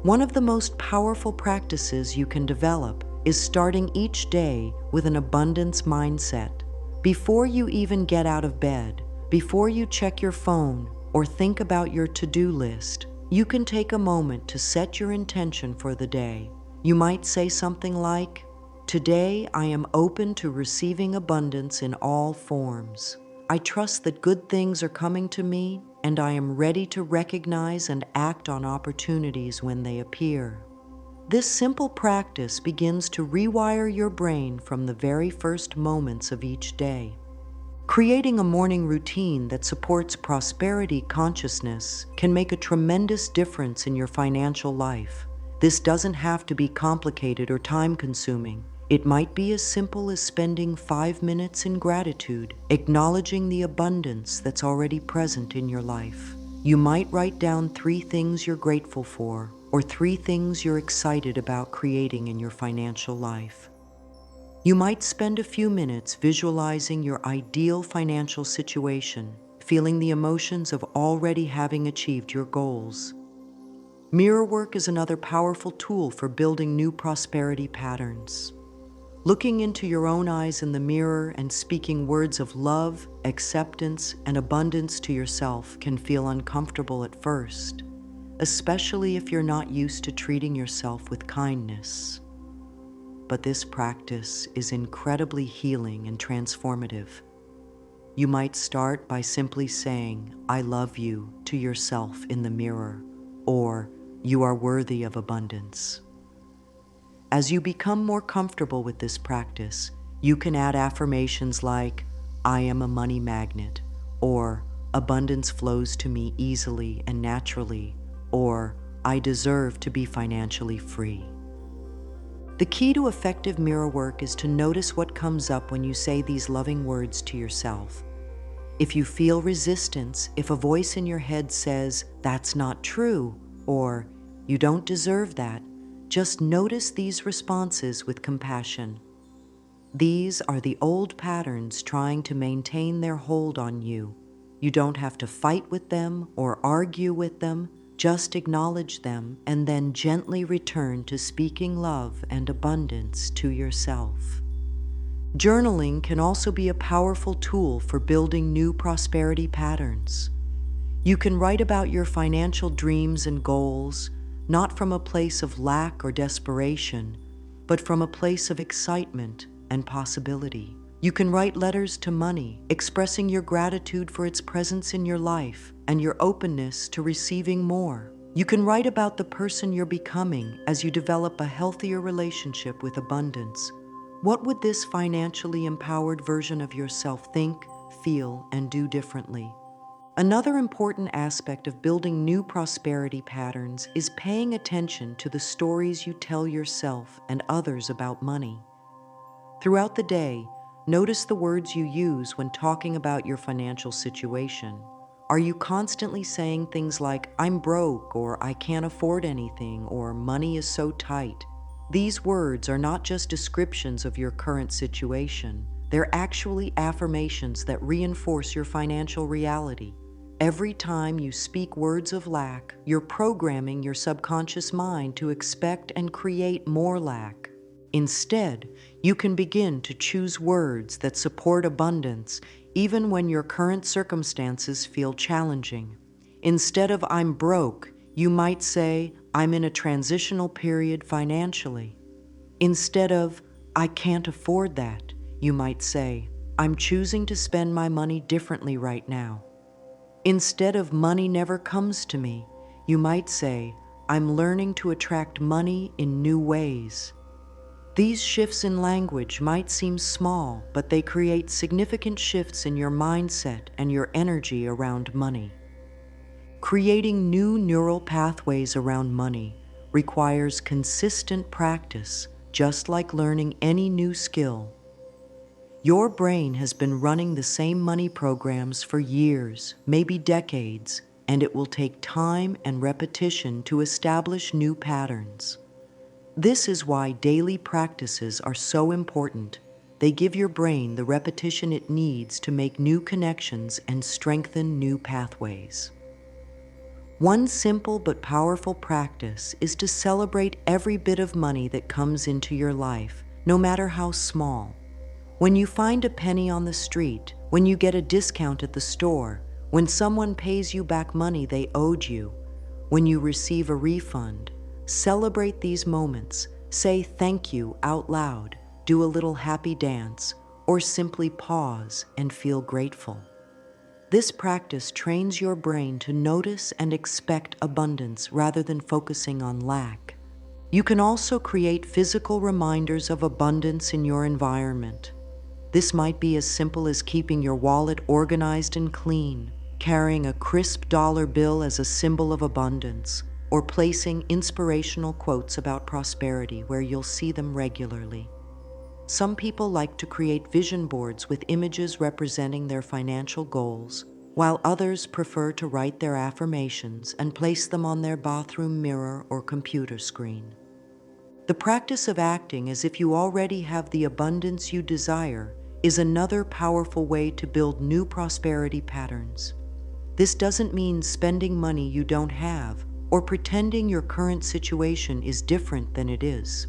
One of the most powerful practices you can develop is starting each day with an abundance mindset. Before you even get out of bed, before you check your phone or think about your to-do list, you can take a moment to set your intention for the day. You might say something like, "Today I am open to receiving abundance in all forms. I trust that good things are coming to me, and I am ready to recognize and act on opportunities when they appear." This simple practice begins to rewire your brain from the very first moments of each day. Creating a morning routine that supports prosperity consciousness can make a tremendous difference in your financial life. This doesn't have to be complicated or time-consuming. It might be as simple as spending 5 minutes in gratitude, acknowledging the abundance that's already present in your life. You might write down 3 things you're grateful for, or 3 things you're excited about creating in your financial life. You might spend a few minutes visualizing your ideal financial situation, feeling the emotions of already having achieved your goals. Mirror work is another powerful tool for building new prosperity patterns. Looking into your own eyes in the mirror and speaking words of love, acceptance, and abundance to yourself can feel uncomfortable at first, especially if you're not used to treating yourself with kindness. But this practice is incredibly healing and transformative. You might start by simply saying, "I love you," to yourself in the mirror, or "You are worthy of abundance." As you become more comfortable with this practice, you can add affirmations like, "I am a money magnet," or "Abundance flows to me easily and naturally," or "I deserve to be financially free." The key to effective mirror work is to notice what comes up when you say these loving words to yourself. If you feel resistance, if a voice in your head says, "That's not true," or "You don't deserve that," just notice these responses with compassion. These are the old patterns trying to maintain their hold on you. You don't have to fight with them or argue with them. Just acknowledge them and then gently return to speaking love and abundance to yourself. Journaling can also be a powerful tool for building new prosperity patterns. You can write about your financial dreams and goals, not from a place of lack or desperation, but from a place of excitement and possibility. You can write letters to money, expressing your gratitude for its presence in your life and your openness to receiving more. You can write about the person you're becoming as you develop a healthier relationship with abundance. What would this financially empowered version of yourself think, feel, and do differently? Another important aspect of building new prosperity patterns is paying attention to the stories you tell yourself and others about money. Throughout the day, notice the words you use when talking about your financial situation. Are you constantly saying things like, "I'm broke," or "I can't afford anything," or "money is so tight"? These words are not just descriptions of your current situation. They're actually affirmations that reinforce your financial reality. Every time you speak words of lack, you're programming your subconscious mind to expect and create more lack. Instead, you can begin to choose words that support abundance even when your current circumstances feel challenging. Instead of "I'm broke," you might say, "I'm in a transitional period financially." Instead of "I can't afford that," you might say, "I'm choosing to spend my money differently right now." Instead of "money never comes to me," you might say, "I'm learning to attract money in new ways." These shifts in language might seem small, but they create significant shifts in your mindset and your energy around money. Creating new neural pathways around money requires consistent practice, just like learning any new skill. Your brain has been running the same money programs for years, maybe decades, and it will take time and repetition to establish new patterns. This is why daily practices are so important. They give your brain the repetition it needs to make new connections and strengthen new pathways. One simple but powerful practice is to celebrate every bit of money that comes into your life, no matter how small. When you find a penny on the street, when you get a discount at the store, when someone pays you back money they owed you, when you receive a refund, celebrate these moments. Say thank you out loud, do a little happy dance, or simply pause and feel grateful. This practice trains your brain to notice and expect abundance rather than focusing on lack. You can also create physical reminders of abundance in your environment. This might be as simple as keeping your wallet organized and clean, carrying a crisp dollar bill as a symbol of abundance, or placing inspirational quotes about prosperity where you'll see them regularly. Some people like to create vision boards with images representing their financial goals, while others prefer to write their affirmations and place them on their bathroom mirror or computer screen. The practice of acting as if you already have the abundance you desire is another powerful way to build new prosperity patterns. This doesn't mean spending money you don't have or pretending your current situation is different than it is.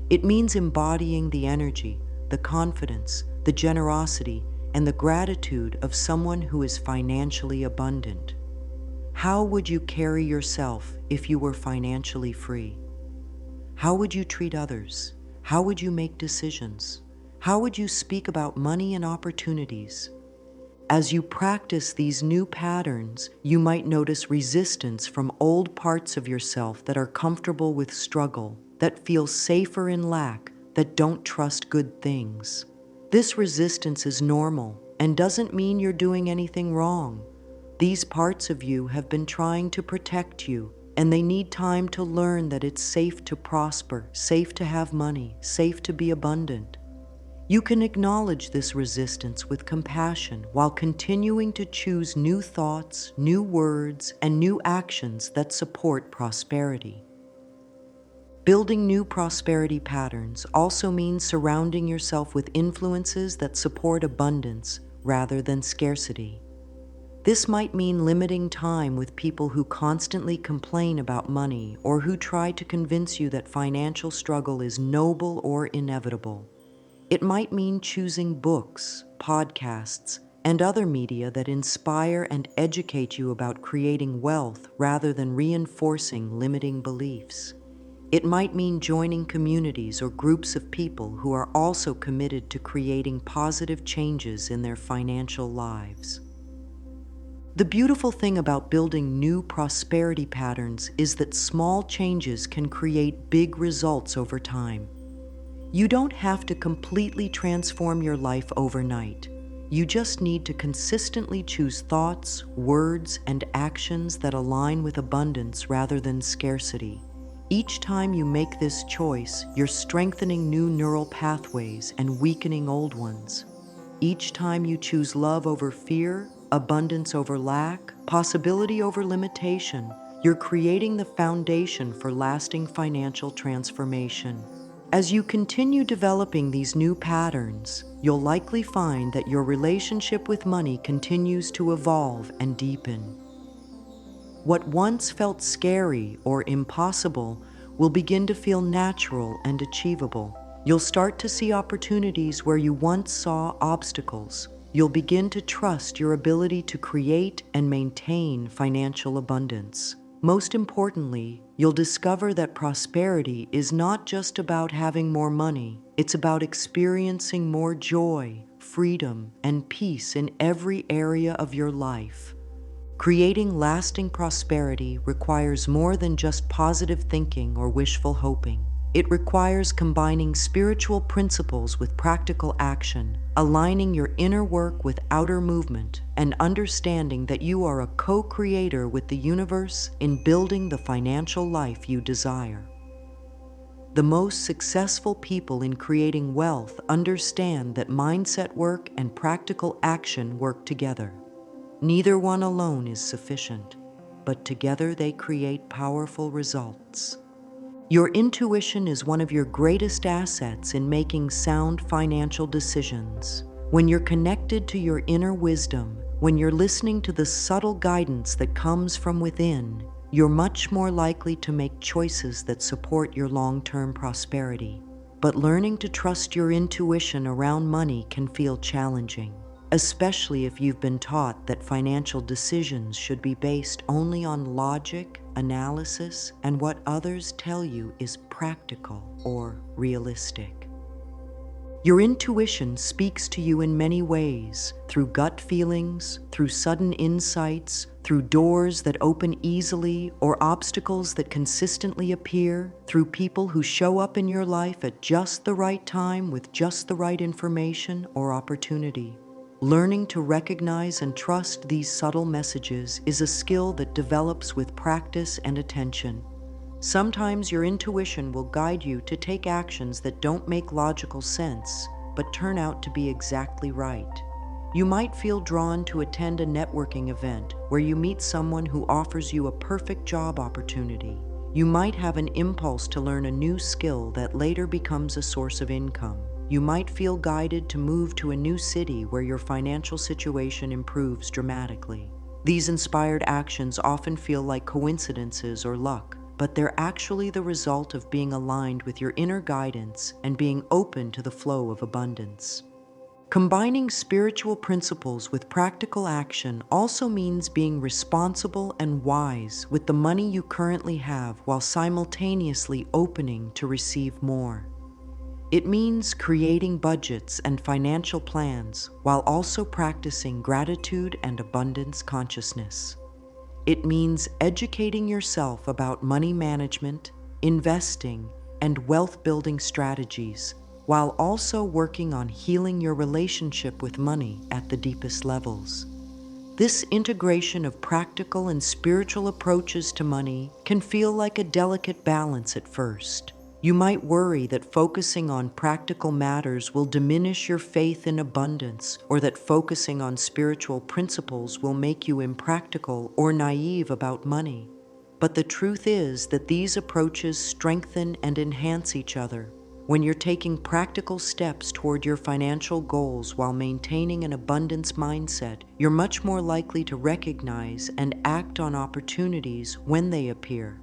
It means embodying the energy, the confidence, the generosity, and the gratitude of someone who is financially abundant. How would you carry yourself if you were financially free? How would you treat others? How would you make decisions? How would you speak about money and opportunities? As you practice these new patterns, you might notice resistance from old parts of yourself that are comfortable with struggle, that feel safer in lack, that don't trust good things. This resistance is normal and doesn't mean you're doing anything wrong. These parts of you have been trying to protect you, and they need time to learn that it's safe to prosper, safe to have money, safe to be abundant. You can acknowledge this resistance with compassion while continuing to choose new thoughts, new words, and new actions that support prosperity. Building new prosperity patterns also means surrounding yourself with influences that support abundance rather than scarcity. This might mean limiting time with people who constantly complain about money or who try to convince you that financial struggle is noble or inevitable. It might mean choosing books, podcasts, and other media that inspire and educate you about creating wealth rather than reinforcing limiting beliefs. It might mean joining communities or groups of people who are also committed to creating positive changes in their financial lives. The beautiful thing about building new prosperity patterns is that small changes can create big results over time. You don't have to completely transform your life overnight. You just need to consistently choose thoughts, words, and actions that align with abundance rather than scarcity. Each time you make this choice, you're strengthening new neural pathways and weakening old ones. Each time you choose love over fear, abundance over lack, possibility over limitation, you're creating the foundation for lasting financial transformation. As you continue developing these new patterns, you'll likely find that your relationship with money continues to evolve and deepen. What once felt scary or impossible will begin to feel natural and achievable. You'll start to see opportunities where you once saw obstacles. You'll begin to trust your ability to create and maintain financial abundance. Most importantly, you'll discover that prosperity is not just about having more money. It's about experiencing more joy, freedom, and peace in every area of your life. Creating lasting prosperity requires more than just positive thinking or wishful hoping. It requires combining spiritual principles with practical action, aligning your inner work with outer movement, and understanding that you are a co-creator with the universe in building the financial life you desire. The most successful people in creating wealth understand that mindset work and practical action work together. Neither one alone is sufficient, but together they create powerful results. Your intuition is one of your greatest assets in making sound financial decisions. When you're connected to your inner wisdom, When you're listening to the subtle guidance that comes from within, you're much more likely to make choices that support your long-term prosperity. But learning to trust your intuition around money can feel challenging, especially if you've been taught that financial decisions should be based only on logic, analysis, and what others tell you is practical or realistic. Your intuition speaks to you in many ways, through gut feelings, through sudden insights, through doors that open easily or obstacles that consistently appear, through people who show up in your life at just the right time with just the right information or opportunity. Learning to recognize and trust these subtle messages is a skill that develops with practice and attention. Sometimes your intuition will guide you to take actions that don't make logical sense, but turn out to be exactly right. You might feel drawn to attend a networking event where you meet someone who offers you a perfect job opportunity. You might have an impulse to learn a new skill that later becomes a source of income. You might feel guided to move to a new city where your financial situation improves dramatically. These inspired actions often feel like coincidences or luck, but they're actually the result of being aligned with your inner guidance and being open to the flow of abundance. Combining spiritual principles with practical action also means being responsible and wise with the money you currently have while simultaneously opening to receive more. It means creating budgets and financial plans while also practicing gratitude and abundance consciousness. It means educating yourself about money management, investing, and wealth-building strategies, while also working on healing your relationship with money at the deepest levels. This integration of practical and spiritual approaches to money can feel like a delicate balance at first. You might worry that focusing on practical matters will diminish your faith in abundance, or that focusing on spiritual principles will make you impractical or naive about money. But the truth is that these approaches strengthen and enhance each other. When you're taking practical steps toward your financial goals while maintaining an abundance mindset, you're much more likely to recognize and act on opportunities when they appear.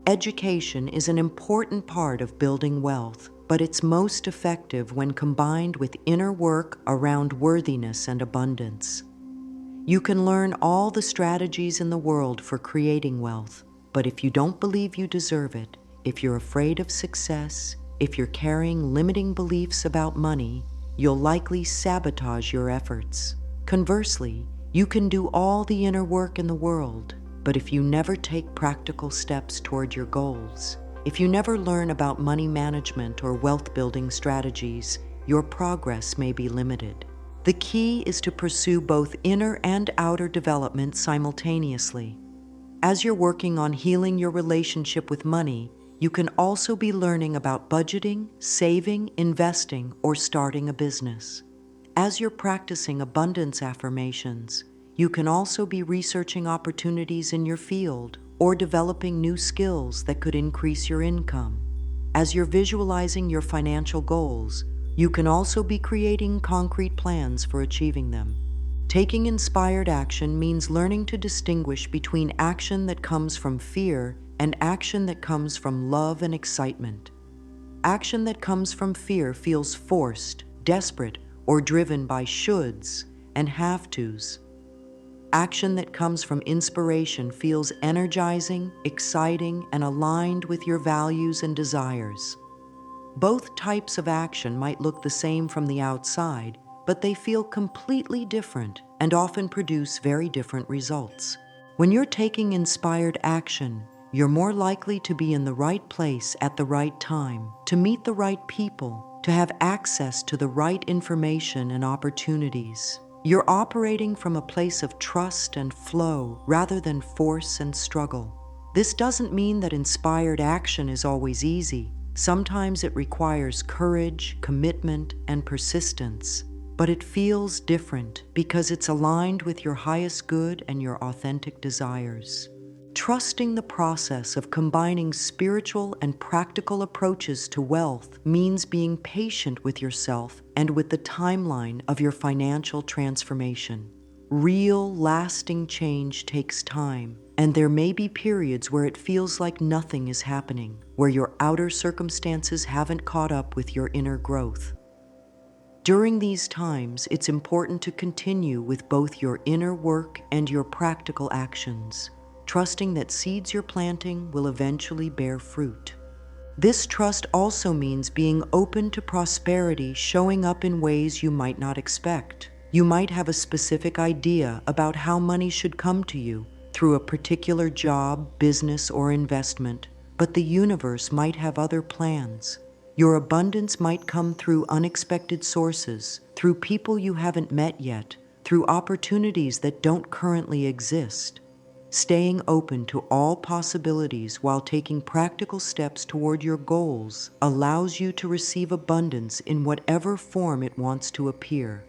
Education is an important part of building wealth, but it's most effective when combined with inner work around worthiness and abundance. You can learn all the strategies in the world for creating wealth, but if you don't believe you deserve it, if you're afraid of success, if you're carrying limiting beliefs about money, you'll likely sabotage your efforts. Conversely, you can do all the inner work in the world, but if you never take practical steps toward your goals, if you never learn about money management or wealth-building strategies, your progress may be limited. The key is to pursue both inner and outer development simultaneously. As you're working on healing your relationship with money, you can also be learning about budgeting, saving, investing, or starting a business. As you're practicing abundance affirmations, you can also be researching opportunities in your field or developing new skills that could increase your income. As you're visualizing your financial goals, you can also be creating concrete plans for achieving them. Taking inspired action means learning to distinguish between action that comes from fear and action that comes from love and excitement. Action that comes from fear feels forced, desperate, or driven by shoulds and have-tos. Action that comes from inspiration feels energizing, exciting, and aligned with your values and desires. Both types of action might look the same from the outside, but they feel completely different and often produce very different results. When you're taking inspired action, you're more likely to be in the right place at the right time, to meet the right people, to have access to the right information and opportunities. You're operating from a place of trust and flow rather than force and struggle. This doesn't mean that inspired action is always easy. Sometimes it requires courage, commitment, and persistence. But it feels different because it's aligned with your highest good and your authentic desires. Trusting the process of combining spiritual and practical approaches to wealth means being patient with yourself and with the timeline of your financial transformation. Real, lasting change takes time, and there may be periods where it feels like nothing is happening, where your outer circumstances haven't caught up with your inner growth. During these times, it's important to continue with both your inner work and your practical actions, trusting that seeds you're planting will eventually bear fruit. This trust also means being open to prosperity showing up in ways you might not expect. You might have a specific idea about how money should come to you through a particular job, business, or investment, but the universe might have other plans. Your abundance might come through unexpected sources, through people you haven't met yet, through opportunities that don't currently exist. Staying open to all possibilities while taking practical steps toward your goals allows you to receive abundance in whatever form it wants to appear.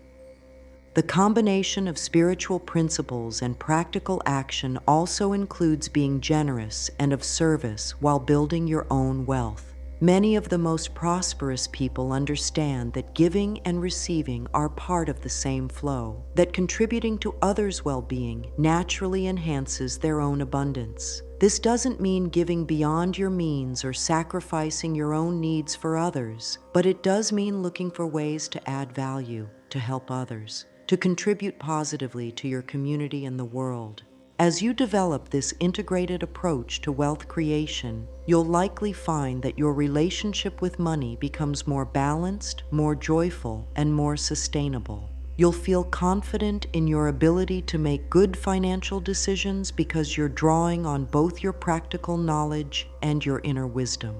The combination of spiritual principles and practical action also includes being generous and of service while building your own wealth. Many of the most prosperous people understand that giving and receiving are part of the same flow, that contributing to others' well-being naturally enhances their own abundance. This doesn't mean giving beyond your means or sacrificing your own needs for others, but it does mean looking for ways to add value, to help others, to contribute positively to your community and the world. As you develop this integrated approach to wealth creation, you'll likely find that your relationship with money becomes more balanced, more joyful, and more sustainable. You'll feel confident in your ability to make good financial decisions because you're drawing on both your practical knowledge and your inner wisdom.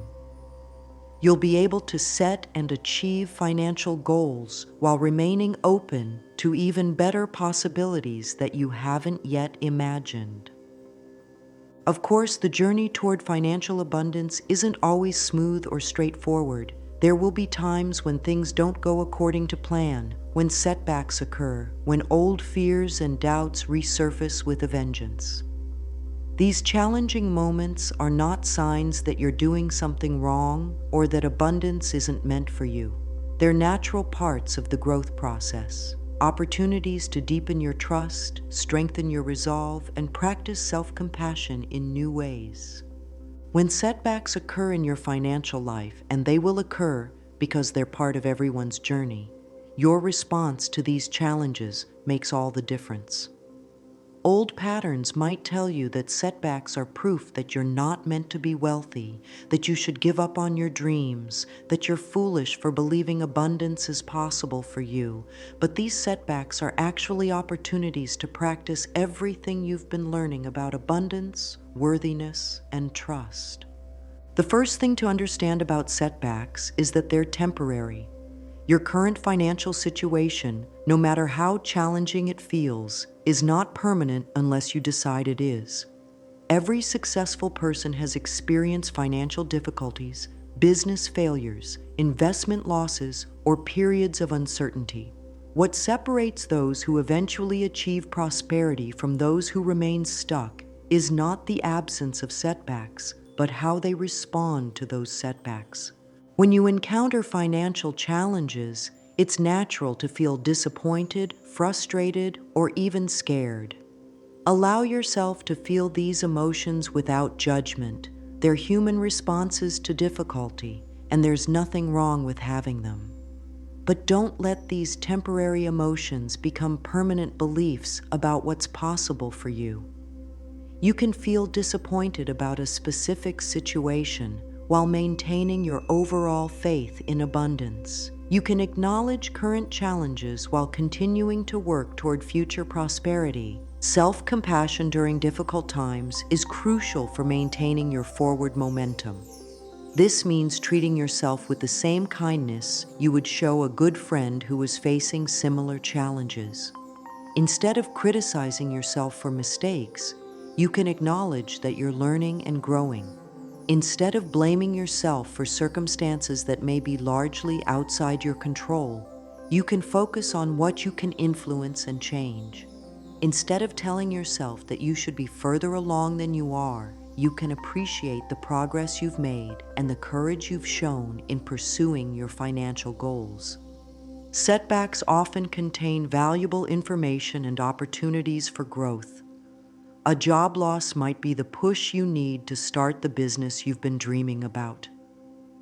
You'll be able to set and achieve financial goals while remaining open to even better possibilities that you haven't yet imagined. Of course, the journey toward financial abundance isn't always smooth or straightforward. There will be times when things don't go according to plan, when setbacks occur, when old fears and doubts resurface with a vengeance. These challenging moments are not signs that you're doing something wrong or that abundance isn't meant for you. They're natural parts of the growth process, opportunities to deepen your trust, strengthen your resolve, and practice self-compassion in new ways. When setbacks occur in your financial life, and they will occur because they're part of everyone's journey, your response to these challenges makes all the difference. Old patterns might tell you that setbacks are proof that you're not meant to be wealthy, that you should give up on your dreams, that you're foolish for believing abundance is possible for you. But these setbacks are actually opportunities to practice everything you've been learning about abundance, worthiness, and trust. The first thing to understand about setbacks is that they're temporary. Your current financial situation, no matter how challenging it feels, is not permanent unless you decide it is. Every successful person has experienced financial difficulties, business failures, investment losses, or periods of uncertainty. What separates those who eventually achieve prosperity from those who remain stuck is not the absence of setbacks, but how they respond to those setbacks. When you encounter financial challenges, it's natural to feel disappointed, frustrated, or even scared. Allow yourself to feel these emotions without judgment. They're human responses to difficulty, and there's nothing wrong with having them. But don't let these temporary emotions become permanent beliefs about what's possible for you. You can feel disappointed about a specific situation while maintaining your overall faith in abundance. You can acknowledge current challenges while continuing to work toward future prosperity. Self-compassion during difficult times is crucial for maintaining your forward momentum. This means treating yourself with the same kindness you would show a good friend who is facing similar challenges. Instead of criticizing yourself for mistakes, you can acknowledge that you're learning and growing. Instead of blaming yourself for circumstances that may be largely outside your control, you can focus on what you can influence and change. Instead of telling yourself that you should be further along than you are, you can appreciate the progress you've made and the courage you've shown in pursuing your financial goals. Setbacks often contain valuable information and opportunities for growth. A job loss might be the push you need to start the business you've been dreaming about.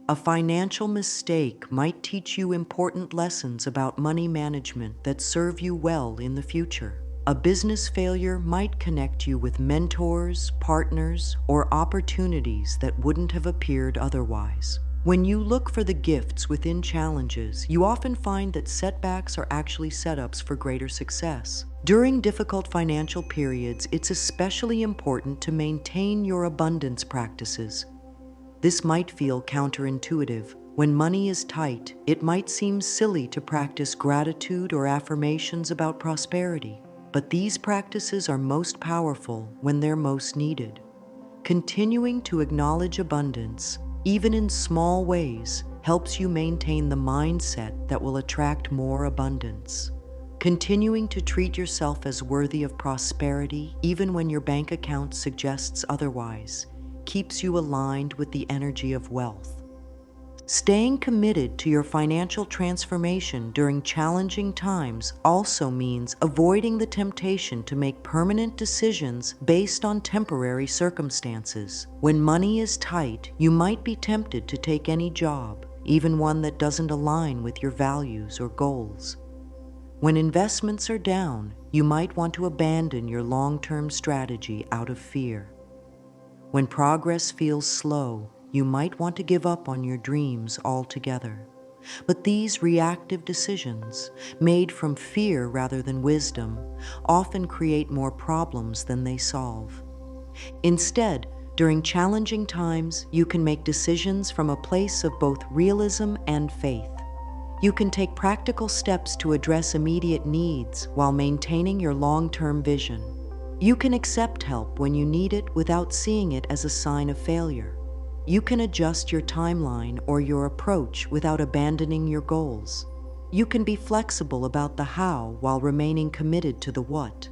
A financial mistake might teach you important lessons about money management that serve you well in the future. A business failure might connect you with mentors, partners, or opportunities that wouldn't have appeared otherwise. When you look for the gifts within challenges, you often find that setbacks are actually setups for greater success. During difficult financial periods, it's especially important to maintain your abundance practices. This might feel counterintuitive. When money is tight, it might seem silly to practice gratitude or affirmations about prosperity. But these practices are most powerful when they're most needed. Continuing to acknowledge abundance, even in small ways, helps you maintain the mindset that will attract more abundance. Continuing to treat yourself as worthy of prosperity, even when your bank account suggests otherwise, keeps you aligned with the energy of wealth. Staying committed to your financial transformation during challenging times also means avoiding the temptation to make permanent decisions based on temporary circumstances. When money is tight, you might be tempted to take any job, even one that doesn't align with your values or goals. When investments are down, you might want to abandon your long-term strategy out of fear. When progress feels slow, you might want to give up on your dreams altogether. But these reactive decisions, made from fear rather than wisdom, often create more problems than they solve. Instead, during challenging times, you can make decisions from a place of both realism and faith. You can take practical steps to address immediate needs while maintaining your long-term vision. You can accept help when you need it without seeing it as a sign of failure. You can adjust your timeline or your approach without abandoning your goals. You can be flexible about the how while remaining committed to the what.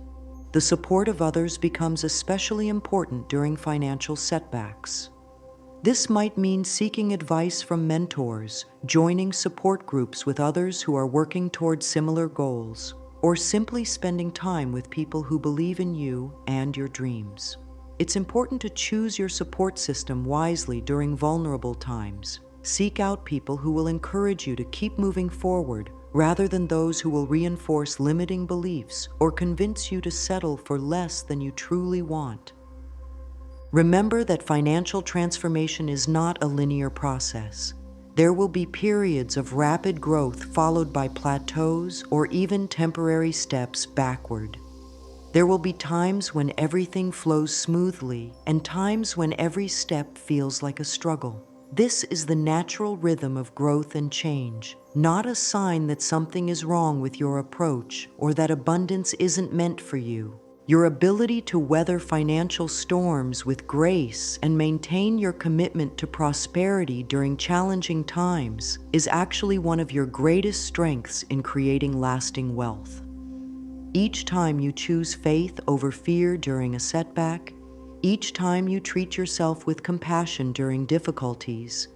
The support of others becomes especially important during financial setbacks. This might mean seeking advice from mentors, joining support groups with others who are working towards similar goals, or simply spending time with people who believe in you and your dreams. It's important to choose your support system wisely during vulnerable times. Seek out people who will encourage you to keep moving forward, rather than those who will reinforce limiting beliefs or convince you to settle for less than you truly want. Remember that financial transformation is not a linear process. There will be periods of rapid growth followed by plateaus or even temporary steps backward. There will be times when everything flows smoothly and times when every step feels like a struggle. This is the natural rhythm of growth and change, not a sign that something is wrong with your approach or that abundance isn't meant for you. Your ability to weather financial storms with grace and maintain your commitment to prosperity during challenging times is actually one of your greatest strengths in creating lasting wealth. Each time you choose faith over fear during a setback, each time you treat yourself with compassion during difficulties,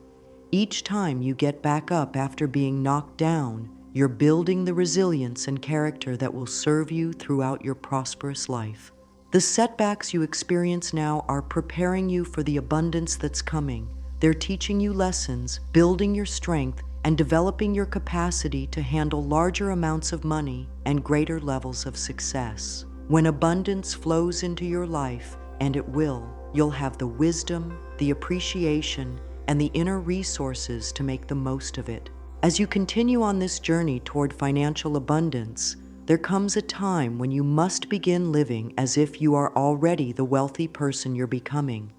each time you get back up after being knocked down, you're building the resilience and character that will serve you throughout your prosperous life. The setbacks you experience now are preparing you for the abundance that's coming. They're teaching you lessons, building your strength, and developing your capacity to handle larger amounts of money and greater levels of success. When abundance flows into your life, and it will, you'll have the wisdom, the appreciation, and the inner resources to make the most of it. As you continue on this journey toward financial abundance, there comes a time when you must begin living as if you are already the wealthy person you're becoming.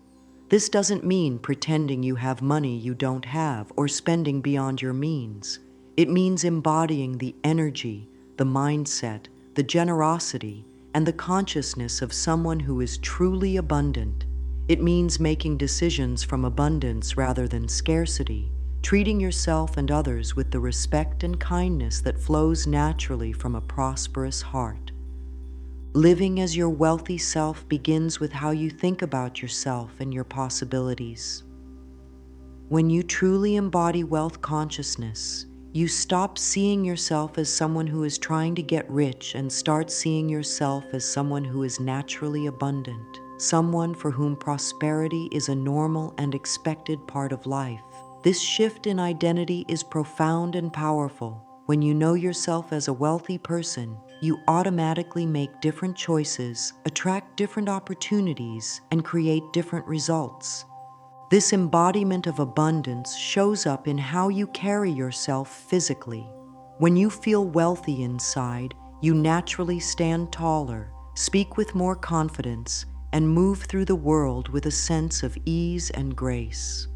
This doesn't mean pretending you have money you don't have or spending beyond your means. It means embodying the energy, the mindset, the generosity, and the consciousness of someone who is truly abundant. It means making decisions from abundance rather than scarcity, treating yourself and others with the respect and kindness that flows naturally from a prosperous heart. Living as your wealthy self begins with how you think about yourself and your possibilities. When you truly embody wealth consciousness, you stop seeing yourself as someone who is trying to get rich and start seeing yourself as someone who is naturally abundant, someone for whom prosperity is a normal and expected part of life. This shift in identity is profound and powerful. When you know yourself as a wealthy person, you automatically make different choices, attract different opportunities, and create different results. This embodiment of abundance shows up in how you carry yourself physically. When you feel wealthy inside, you naturally stand taller, speak with more confidence, and move through the world with a sense of ease and grace.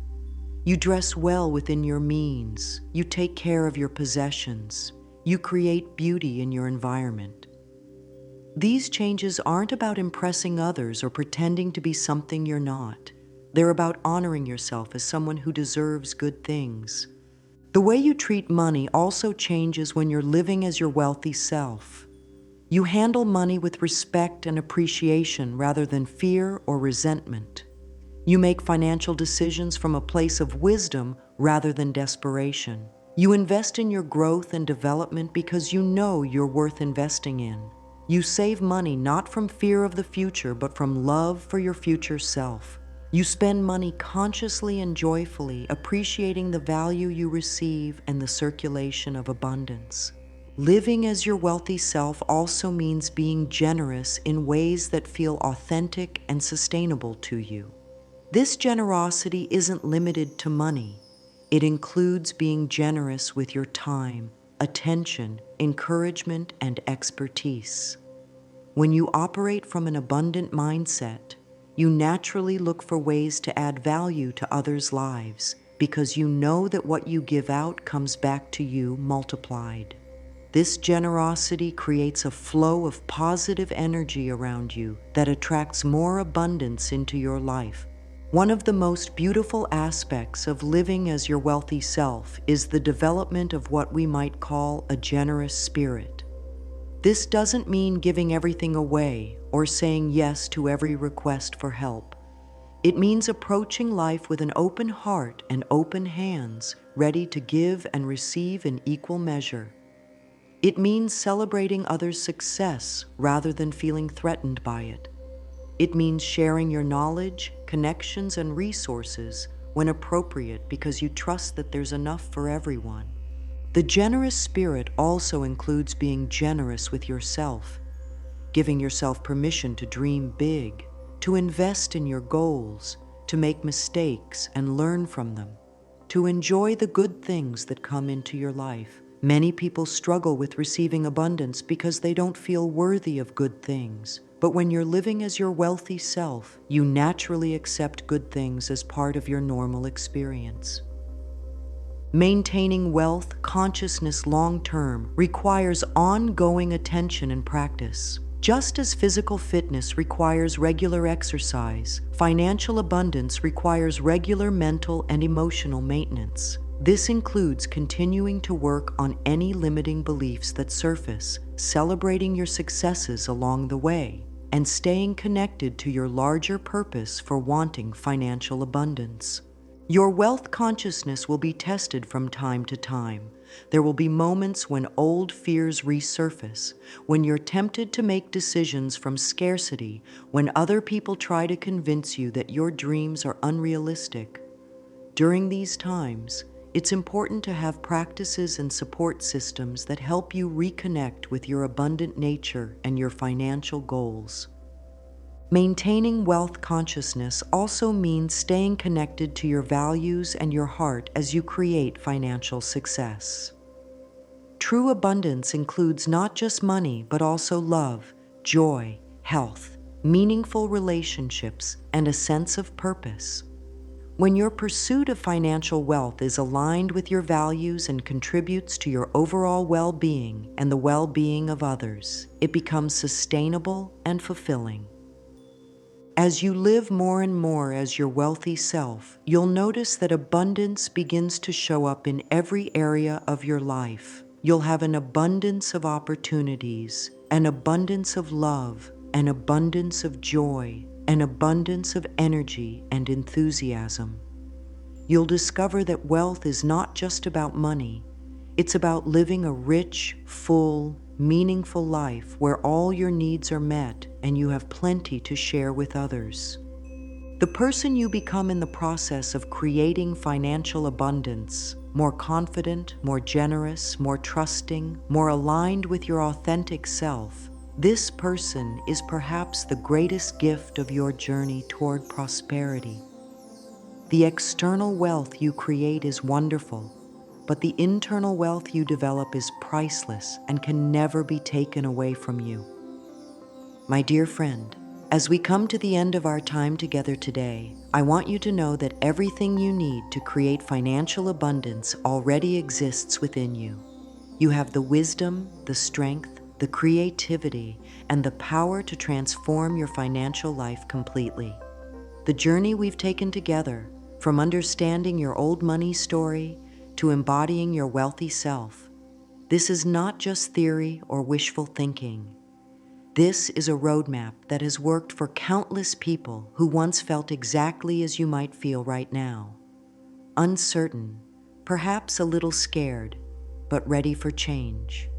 You dress well within your means, you take care of your possessions, you create beauty in your environment. These changes aren't about impressing others or pretending to be something you're not. They're about honoring yourself as someone who deserves good things. The way you treat money also changes when you're living as your wealthy self. You handle money with respect and appreciation rather than fear or resentment. You make financial decisions from a place of wisdom rather than desperation. You invest in your growth and development because you know you're worth investing in. You save money not from fear of the future, but from love for your future self. You spend money consciously and joyfully, appreciating the value you receive and the circulation of abundance. Living as your wealthy self also means being generous in ways that feel authentic and sustainable to you. This generosity isn't limited to money. It includes being generous with your time, attention, encouragement, and expertise. When you operate from an abundant mindset, you naturally look for ways to add value to others' lives because you know that what you give out comes back to you multiplied. This generosity creates a flow of positive energy around you that attracts more abundance into your life. One of the most beautiful aspects of living as your wealthy self is the development of what we might call a generous spirit. This doesn't mean giving everything away or saying yes to every request for help. It means approaching life with an open heart and open hands, ready to give and receive in equal measure. It means celebrating others' success rather than feeling threatened by it. It means sharing your knowledge, connections, and resources when appropriate because you trust that there's enough for everyone. The generous spirit also includes being generous with yourself, giving yourself permission to dream big, to invest in your goals, to make mistakes and learn from them, to enjoy the good things that come into your life. Many people struggle with receiving abundance because they don't feel worthy of good things. But when you're living as your wealthy self, you naturally accept good things as part of your normal experience. Maintaining wealth consciousness long-term requires ongoing attention and practice. Just as physical fitness requires regular exercise, financial abundance requires regular mental and emotional maintenance. This includes continuing to work on any limiting beliefs that surface, celebrating your successes along the way, and staying connected to your larger purpose for wanting financial abundance. Your wealth consciousness will be tested from time to time. There will be moments when old fears resurface, when you're tempted to make decisions from scarcity, when other people try to convince you that your dreams are unrealistic. During these times, it's important to have practices and support systems that help you reconnect with your abundant nature and your financial goals. Maintaining wealth consciousness also means staying connected to your values and your heart as you create financial success. True abundance includes not just money, but also love, joy, health, meaningful relationships, and a sense of purpose. When your pursuit of financial wealth is aligned with your values and contributes to your overall well-being and the well-being of others, it becomes sustainable and fulfilling. As you live more and more as your wealthy self, you'll notice that abundance begins to show up in every area of your life. You'll have an abundance of opportunities, an abundance of love, an abundance of joy, an abundance of energy and enthusiasm. You'll discover that wealth is not just about money. It's about living a rich, full, meaningful life where all your needs are met and you have plenty to share with others. The person you become in the process of creating financial abundance, more confident, more generous, more trusting, more aligned with your authentic self, this person is perhaps the greatest gift of your journey toward prosperity. The external wealth you create is wonderful, but the internal wealth you develop is priceless and can never be taken away from you. My dear friend, as we come to the end of our time together today, I want you to know that everything you need to create financial abundance already exists within you. You have the wisdom, the strength, the creativity, and the power to transform your financial life completely. The journey we've taken together, from understanding your old money story to embodying your wealthy self, this is not just theory or wishful thinking. This is a roadmap that has worked for countless people who once felt exactly as you might feel right now. Uncertain, perhaps a little scared, but ready for change.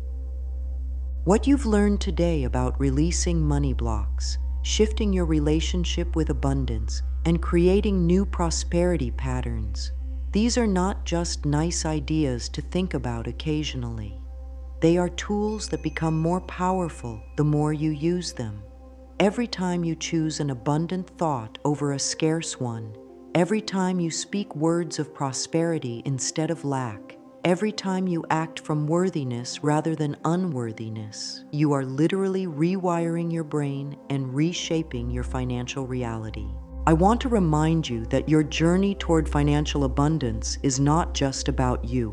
What you've learned today about releasing money blocks, shifting your relationship with abundance, and creating new prosperity patterns, these are not just nice ideas to think about occasionally. They are tools that become more powerful the more you use them. Every time you choose an abundant thought over a scarce one, every time you speak words of prosperity instead of lack, every time you act from worthiness rather than unworthiness, you are literally rewiring your brain and reshaping your financial reality. I want to remind you that your journey toward financial abundance is not just about you.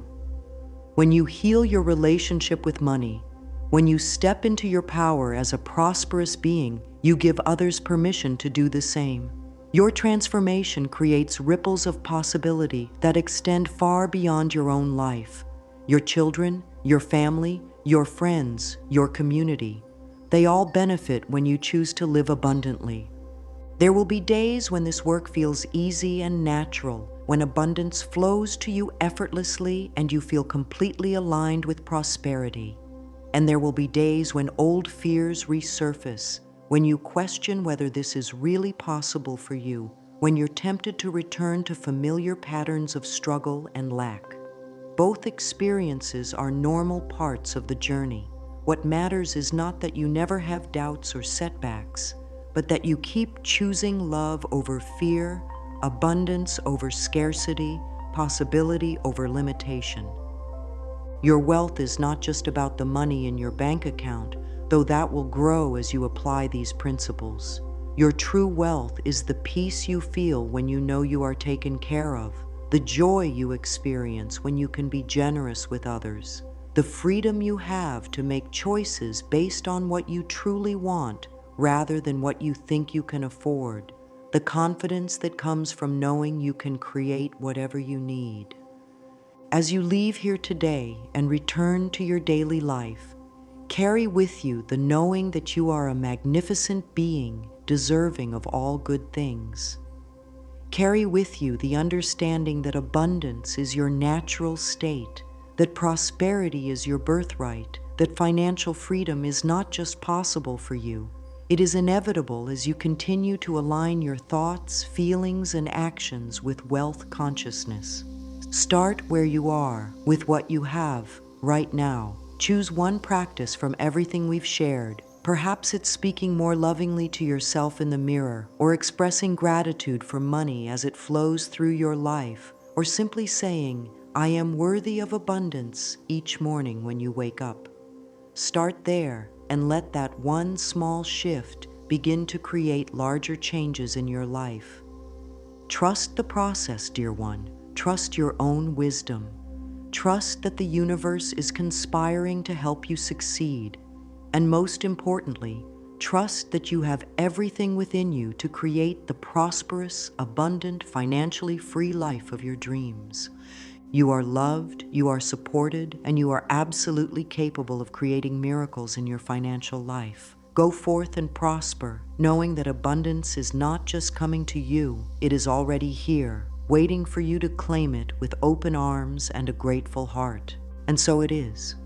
When you heal your relationship with money, when you step into your power as a prosperous being, you give others permission to do the same. Your transformation creates ripples of possibility that extend far beyond your own life. Your children, your family, your friends, your community, they all benefit when you choose to live abundantly. There will be days when this work feels easy and natural, when abundance flows to you effortlessly and you feel completely aligned with prosperity. And there will be days when old fears resurface, when you question whether this is really possible for you, when you're tempted to return to familiar patterns of struggle and lack. Both experiences are normal parts of the journey. What matters is not that you never have doubts or setbacks, but that you keep choosing love over fear, abundance over scarcity, possibility over limitation. Your wealth is not just about the money in your bank account, though that will grow as you apply these principles. Your true wealth is the peace you feel when you know you are taken care of, the joy you experience when you can be generous with others, the freedom you have to make choices based on what you truly want rather than what you think you can afford, the confidence that comes from knowing you can create whatever you need. As you leave here today and return to your daily life, carry with you the knowing that you are a magnificent being deserving of all good things. Carry with you the understanding that abundance is your natural state, that prosperity is your birthright, that financial freedom is not just possible for you, it is inevitable as you continue to align your thoughts, feelings, and actions with wealth consciousness. Start where you are, with what you have, right now. Choose one practice from everything we've shared. Perhaps it's speaking more lovingly to yourself in the mirror, or expressing gratitude for money as it flows through your life, or simply saying, "I am worthy of abundance," each morning when you wake up. Start there and let that one small shift begin to create larger changes in your life. Trust the process, dear one. Trust your own wisdom. Trust that the universe is conspiring to help you succeed. And most importantly, trust that you have everything within you to create the prosperous, abundant, financially free life of your dreams. You are loved, you are supported, and you are absolutely capable of creating miracles in your financial life. Go forth and prosper, knowing that abundance is not just coming to you, it is already here, waiting for you to claim it with open arms and a grateful heart. And so it is.